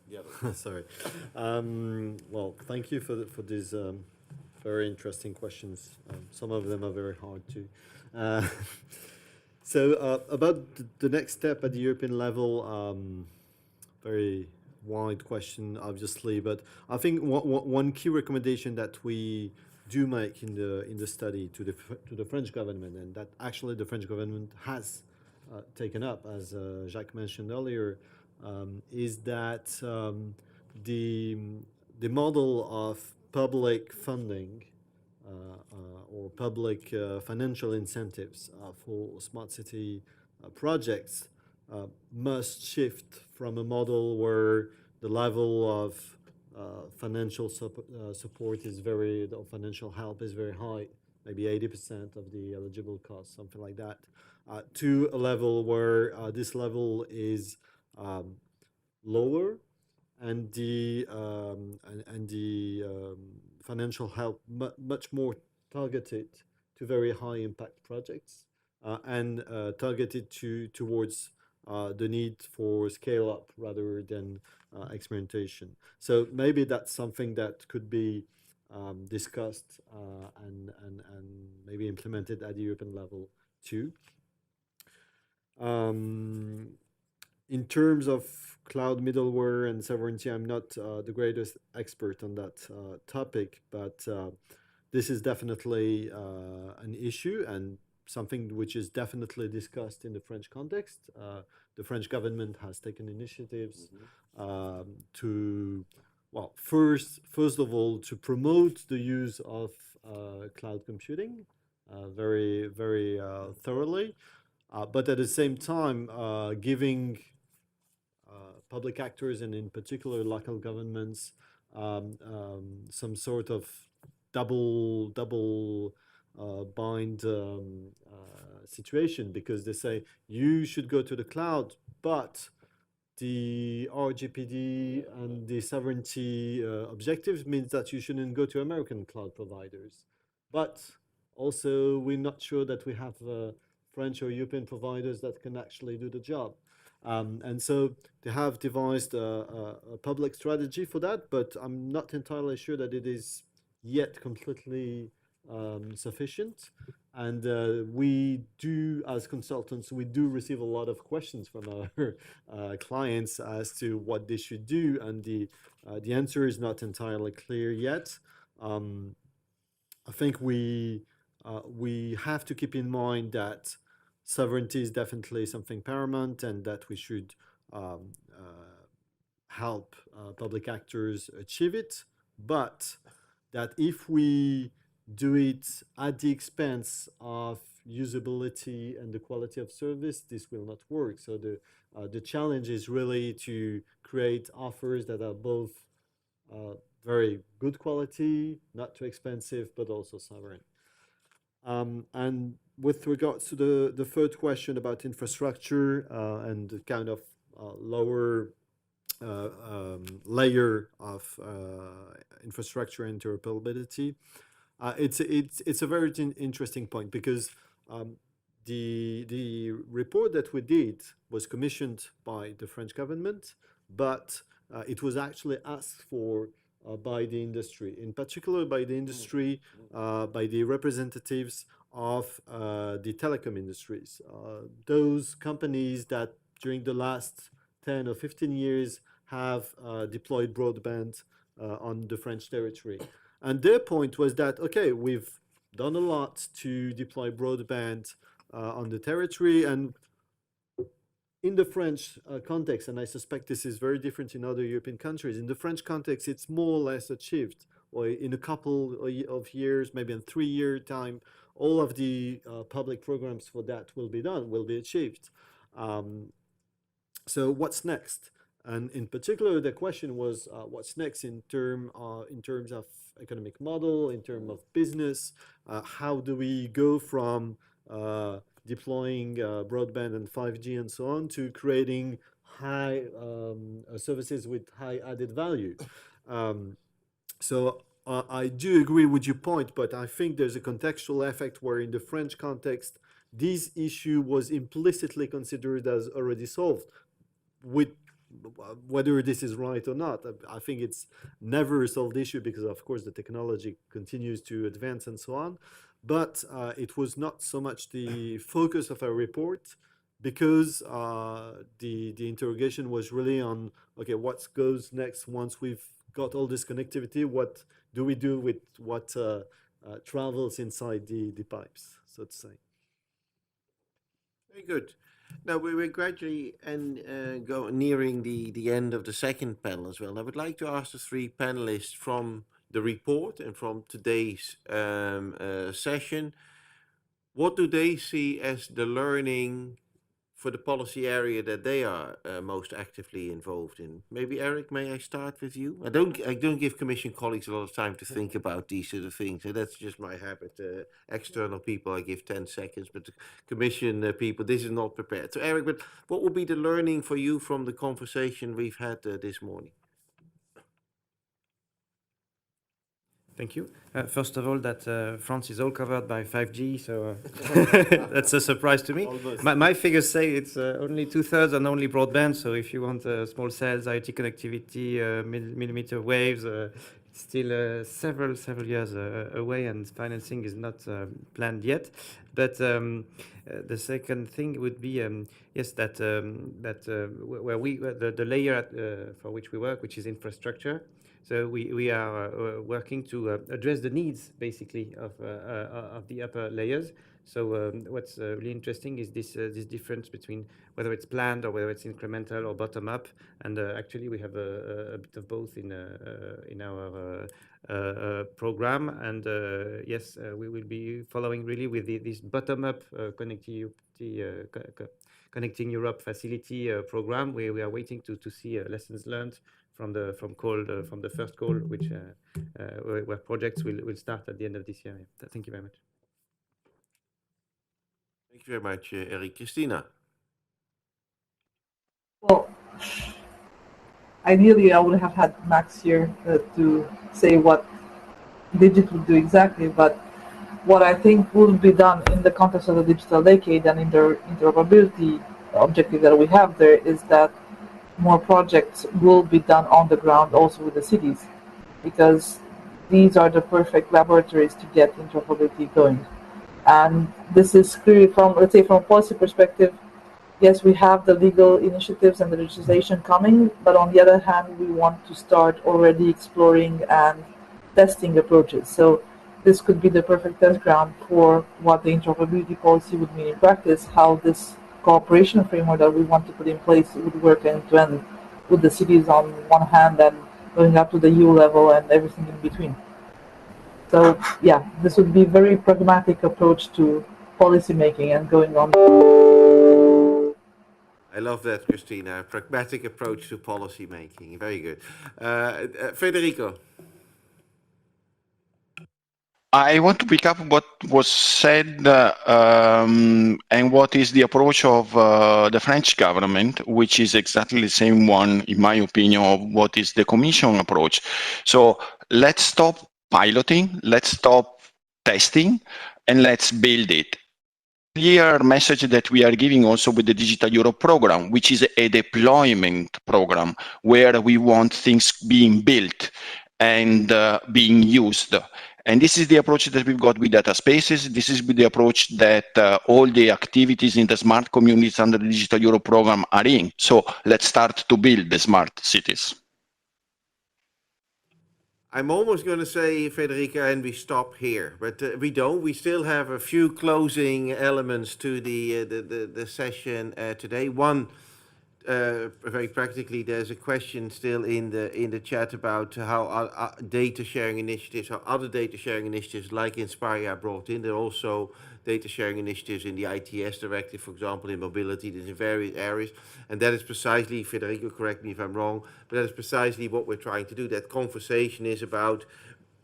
Yeah, sorry. Well, thank you for these very interesting questions. Some of them are very hard too. So about the next step at the European level, very wide question, obviously, but I think one key recommendation that we do make in the study to the French government, and that actually the French government has taken up, as Jacques mentioned earlier, is that the model of public funding or public financial incentives for smart city projects must shift from a model where the level of financial support is or financial help is very high, maybe 80% of the eligible cost, something like that, to a level where this level is lower, and the financial help much more targeted to very high impact projects and targeted towards the need for scale up rather than experimentation. So maybe that's something that could be discussed and maybe implemented at the European level too. In terms of cloud middleware and sovereignty, I'm not the greatest expert on that topic, but this is definitely an issue and something which is definitely discussed in the French context. The French government has taken initiatives to, well, first of all, to promote the use of cloud computing very, very thoroughly, but at the same time giving public actors, and in particular local governments, some sort of double bind situation, because they say you should go to the cloud, but the RGPD and the sovereignty objectives means that you shouldn't go to American cloud providers. But also, we're not sure that we have French or European providers that can actually do the job. And so they have devised a public strategy for that, but I'm not entirely sure that it is yet completely sufficient. And we do, as consultants, we do receive a lot of questions from our clients as to what they should do, and the answer is not entirely clear yet. I think we have to keep in mind that sovereignty is definitely something paramount, and that we should help public actors achieve it, but that if we do it at the expense of usability and the quality of service, this will not work. So the challenge is really to create offers that are both very good quality, not too expensive, but also sovereign. And with regards to the third question about infrastructure and the kind of lower layer of infrastructure interoperability, it's a very interesting point, because the report that we did was commissioned by the French government, but it was actually asked for by the industry, in particular by the industry, by the representatives of the telecom industries. Those companies that during the last 10 or 15 years have deployed broadband on the French territory. And their point was that, okay, we've done a lot to deploy broadband on the territory, and in the French context, and I suspect this is very different in other European countries, in the French context, it's more or less achieved. Or in a couple of years, maybe in 3-year time, all of the public programs for that will be done, will be achieved. So what's next? And in particular, the question was what's next in terms of economic model, in terms of business. How do we go from deploying broadband and 5G and so on to creating high services with high added value? So I do agree with your point, but I think there's a contextual effect where in the French context, this issue was implicitly considered as already solved. With whether this is right or not, I think it's never a solved issue because, of course, the technology continues to advance and so on. But it was not so much the focus of our report because the interrogation was really on, okay, what goes next once we've got all this connectivity? What do we do with what travels inside the pipes, so to say? Very good. Now we're gradually nearing the end of the second panel as well. I would like to ask the three panelists from the report and from today's session, what do they see as the learning for the policy area that they are most actively involved in? Maybe Eric, may I start with you? I don't give Commission colleagues a lot of time to think about these sort of things. So that's just my habit. External people, I give 10 seconds, but the Commission people, this is not prepared. So Eric, but what would be the learning for you from the conversation we've had this morning? Thank you. First of all, that France is all covered by 5G, so that's a surprise to me. My figures say it's only 2/3 and only broadband, so if you want small cells, IoT connectivity, millimeter waves, it's still several years away, and financing is not planned yet. But the second thing would be, yes, that the layer for which we work, which is infrastructure. So we are working to address the needs, basically, of the upper layers. So what's really interesting is this difference between whether it's planned or whether it's incremental or bottom up. And actually, we have a bit of both in our program. And yes, we will be following really with this bottom up Connecting Europe facility program, where we are waiting to see lessons learned from the first call, which where projects will start at the end of this year. Thank you very much. Thank you very much, Eric. Christina. Well, ideally, I would have had Max here to say what Digit would do exactly, but what I think will be done in the context of the digital decade and in the interoperability objective that we have there is that more projects will be done on the ground also with the cities, because these are the perfect laboratories to get interoperability going. And this is clearly from, let's say, from a policy perspective, yes, we have the legal initiatives and the legislation coming, but on the other hand, we want to start already exploring and testing approaches. So this could be the perfect test ground for what the interoperability policy would mean in practice, how this cooperation framework that we want to put in place would work end-to-end with the cities on one hand and going up to the EU level and everything in between. So yeah, this would be a very pragmatic approach to policy making and going on. I love that, Christina. A pragmatic approach to policy making. Very good. Federico. I want to pick up what was said and what is the approach of the French government, which is exactly the same one, in my opinion, of what is the Commission approach. So let's stop piloting, let's stop testing, and let's build it. Clear message that we are giving also with the Digital Europe program, which is a deployment program where we want things being built. and being used. And this is the approach that we've got with data spaces. This is the approach that all the activities in the smart communities under the Digital Europe program are in. So let's start to build the smart cities. I'm almost going to say, Federica, and we stop here, but we don't. We still have a few closing elements to the session today. One, very practically, there's a question still in the chat about how data sharing initiatives, how other data sharing initiatives like Inspire are brought in. There are also data sharing initiatives in the ITS directive, for example, in mobility, there's in various areas. And that is precisely, Federico, correct me if I'm wrong, but that is precisely what we're trying to do. That conversation is about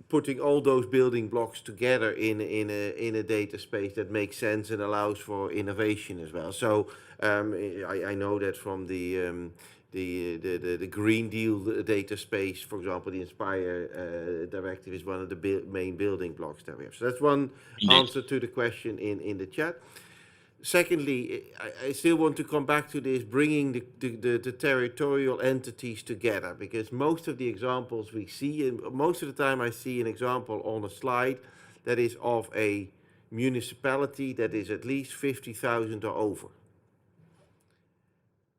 putting all those building blocks together in a data space that makes sense and allows for innovation as well. So I know that from the Green Deal data space, for example, the Inspire directive is one of the main building blocks that we have. So that's one answer to the question in the chat. Secondly, I still want to come back to this, bringing the territorial entities together, because most of the examples we see, and most of the time I see an example on a slide that is of a municipality that is at least 50,000 or over.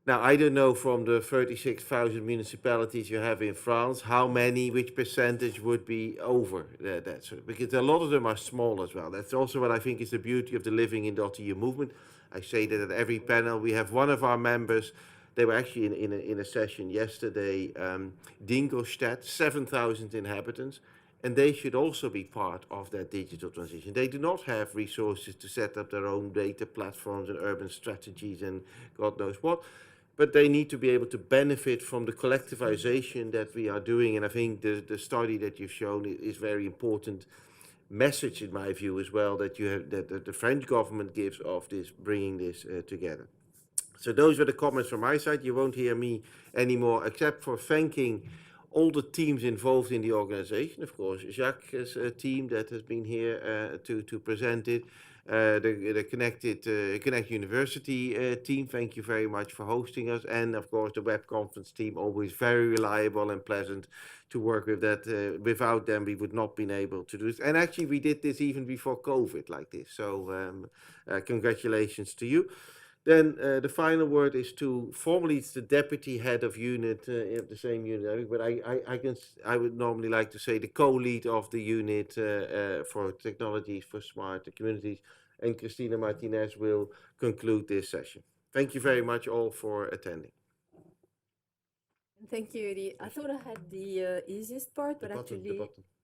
Now, I don't know from the 36,000 municipalities you have in France, how many, which percentage would be over that, because a lot of them are small as well. That's also what I think is the beauty of the Living-in.EU movement. I say that at every panel. We have one of our members, they were actually in a session yesterday, Dingolstadt, 7,000 inhabitants, and they should also be part of that digital transition. They do not have resources to set up their own data platforms and urban strategies and God knows what. But they need to be able to benefit from the collectivization that we are doing. And I think the study that you've shown is very important message in my view as well, that you have that the French government gives of this, bringing this together. So those were the comments from my side. You won't hear me anymore, except for thanking all the teams involved in the organization. Of course, Jacques' team that has been here to present it. The Connect University team, thank you very much for hosting us. And of course, the web conference team, always very reliable and pleasant to work with. That without them, we would not been able to do this. And actually, we did this even before COVID like this. So congratulations to you. Then the final word is to, formally it's the deputy head of unit, of the same unit, but I would normally like to say the co-lead of the unit for technologies for smart communities, and Cristina Martinez will conclude this session. Thank you very much all for attending. Thank you, Edi. I thought I had the easiest part, but actually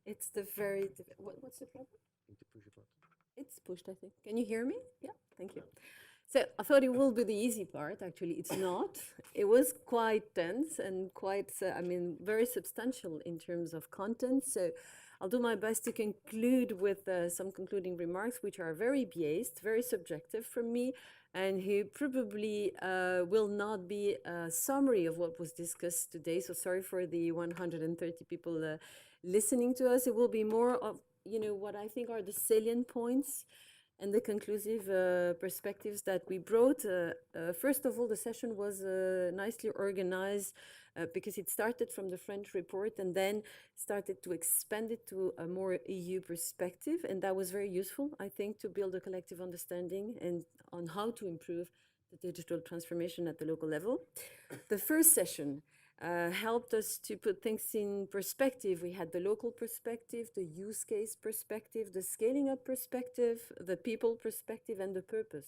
it's the very, what's the problem? You need to push a button. It's pushed, I think. Can you hear me? Yeah, thank you. So I thought it will be the easy part. Actually, it's not. It was quite dense and quite, very substantial in terms of content. So I'll do my best to conclude with some concluding remarks, which are very biased, very subjective from me, and who probably will not be a summary of what was discussed today. So sorry for the 130 people listening to us. It will be more of, what I think are the salient points and the conclusive perspectives that we brought. First of all, the session was nicely organized because it started from the French report and then started to expand it to a more EU perspective. And that was very useful, I think, to build a collective understanding and on how to improve the digital transformation at the local level. The first session helped us to put things in perspective. We had the local perspective, the use case perspective, the scaling up perspective, the people perspective, and the purpose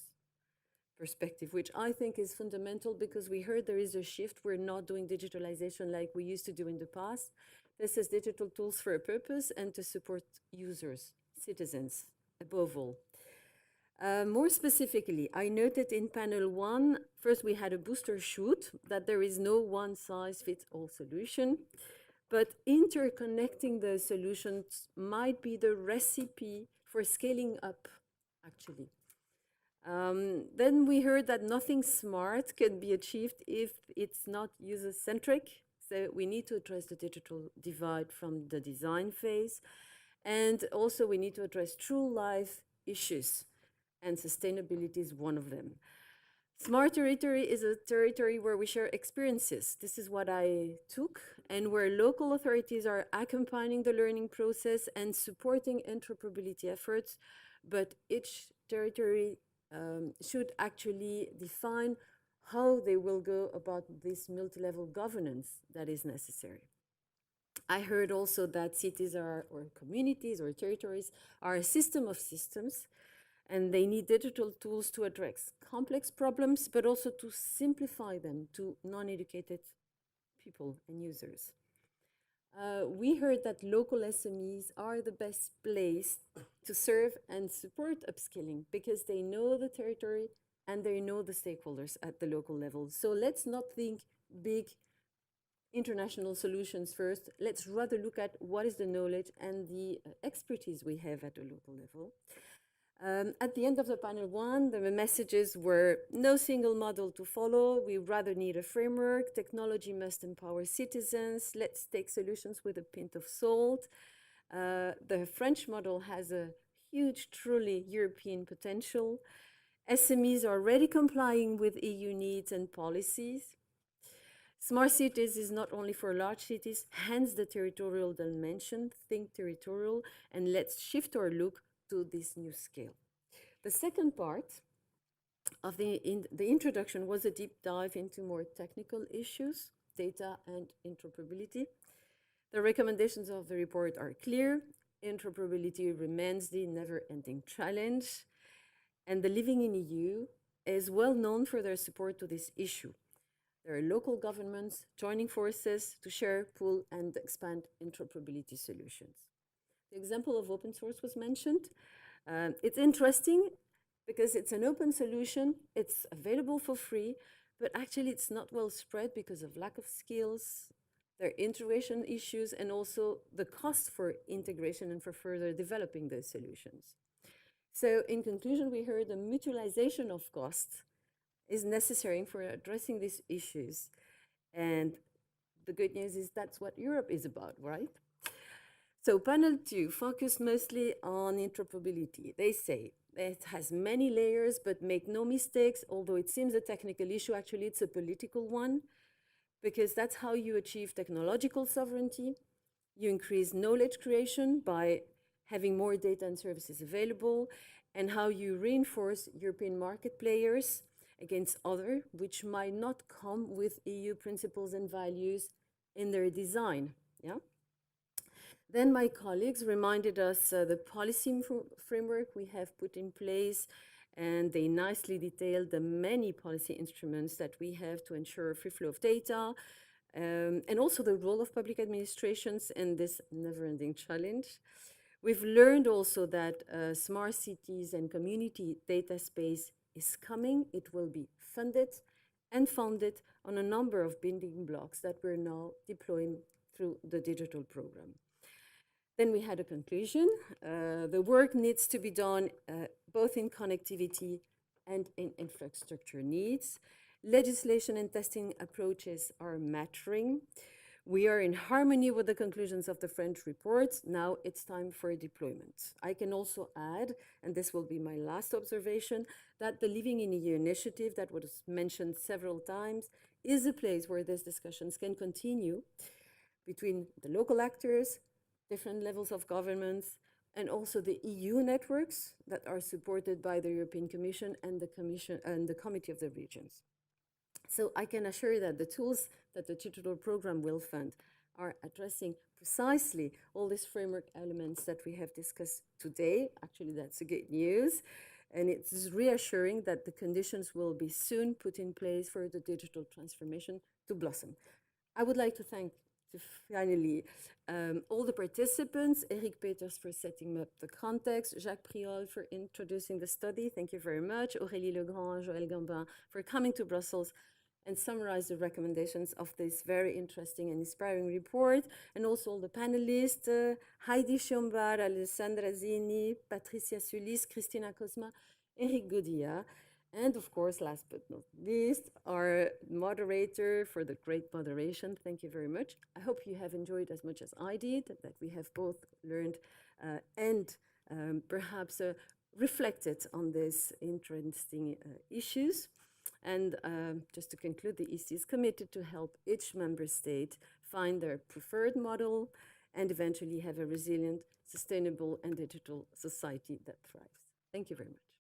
perspective, which I think is fundamental because we heard there is a shift. We're not doing digitalization like we used to do in the past. This is digital tools for a purpose and to support users, citizens, above all. More specifically, I noted in panel 1, first we had a booster shoot, that there is no one-size-fits-all solution, but interconnecting the solutions might be the recipe for scaling up, actually. Then we heard that nothing smart can be achieved if it's not user-centric, so we need to address the digital divide from the design phase, and also we need to address true life issues, and sustainability is one of them. Smart territory is a territory where we share experiences. This is what I took, and where local authorities are accompanying the learning process and supporting interoperability efforts, but each territory should actually define how they will go about this multi-level governance that is necessary. I heard also that cities are, or communities or territories are a system of systems, and they need digital tools to address complex problems, but also to simplify them to non-educated people and users. We heard that local SMEs are the best place to serve and support upskilling because they know the territory and they know the stakeholders at the local level. So let's not think big international solutions first. Let's rather look at what is the knowledge and the expertise we have at the local level. At the end of the panel one, the messages were no single model to follow. We rather need a framework. Technology must empower citizens. Let's take solutions with a pinch of salt. The French model has a huge, truly European potential. SMEs are already complying with EU needs and policies. Smart cities is not only for large cities, hence the territorial dimension, think territorial, and let's shift our look to this new scale. The second part of the introduction was a deep dive into more technical issues, data and interoperability. The recommendations of the report are clear. Interoperability remains the never-ending challenge, and the Living-in.EU is well known for their support to this issue. There are local governments joining forces to share, pool, and expand interoperability solutions. The example of open source was mentioned. It's interesting because it's an open solution, it's available for free, but actually it's not well spread because of lack of skills, there are integration issues, and also the cost for integration and for further developing those solutions. So in conclusion, we heard the mutualization of costs is necessary for addressing these issues. And the good news is that's what Europe is about, right? So panel two focused mostly on interoperability. They say it has many layers, but make no mistakes, although it seems a technical issue, actually it's a political one, because that's how you achieve technological sovereignty. You increase knowledge creation by having more data and services available, and how you reinforce European market players against other, which might not come with EU principles and values in their design. Yeah. Then my colleagues reminded us the policy framework we have put in place, and they nicely detailed the many policy instruments that we have to ensure free flow of data, and also the role of public administrations in this never-ending challenge. We've learned also that smart cities and community data space is coming. It will be funded and founded on a number of building blocks that we're now deploying through the digital program. Then we had a conclusion. The work needs to be done both in connectivity and in infrastructure needs. Legislation and testing approaches are maturing. We are in harmony with the conclusions of the French report. Now it's time for deployment. I can also add, and this will be my last observation, that the Living-in.EU initiative that was mentioned several times is a place where these discussions can continue between the local actors, different levels of governments, and also the EU networks that are supported by the European Commission and the Committee of the Regions. So I can assure that the tools that the digital program will fund are addressing precisely all these framework elements that we have discussed today. Actually, that's a good news. And it's reassuring that the conditions will be soon put in place for the digital transformation to blossom. I would like to thank finally all the participants, Eric Peters for setting up the context, Jacques Priol for introducing the study, thank you very much, Aurélie Legrand, Joël Gambin for coming to Brussels and summarize the recommendations of this very interesting and inspiring report, and also all the panelists, Heidi Schombar, Alessandra Zini, Patricia Sulis, Christina Cosma, Eric Godilla, and of course, last but not least, our moderator for the great moderation. Thank you very much. I hope you have enjoyed as much as I did, that we have both learned and perhaps reflected on these interesting issues. And just to conclude, the EC is committed to help each member state find their preferred model and eventually have a resilient, sustainable, and digital society that thrives. Thank you very much.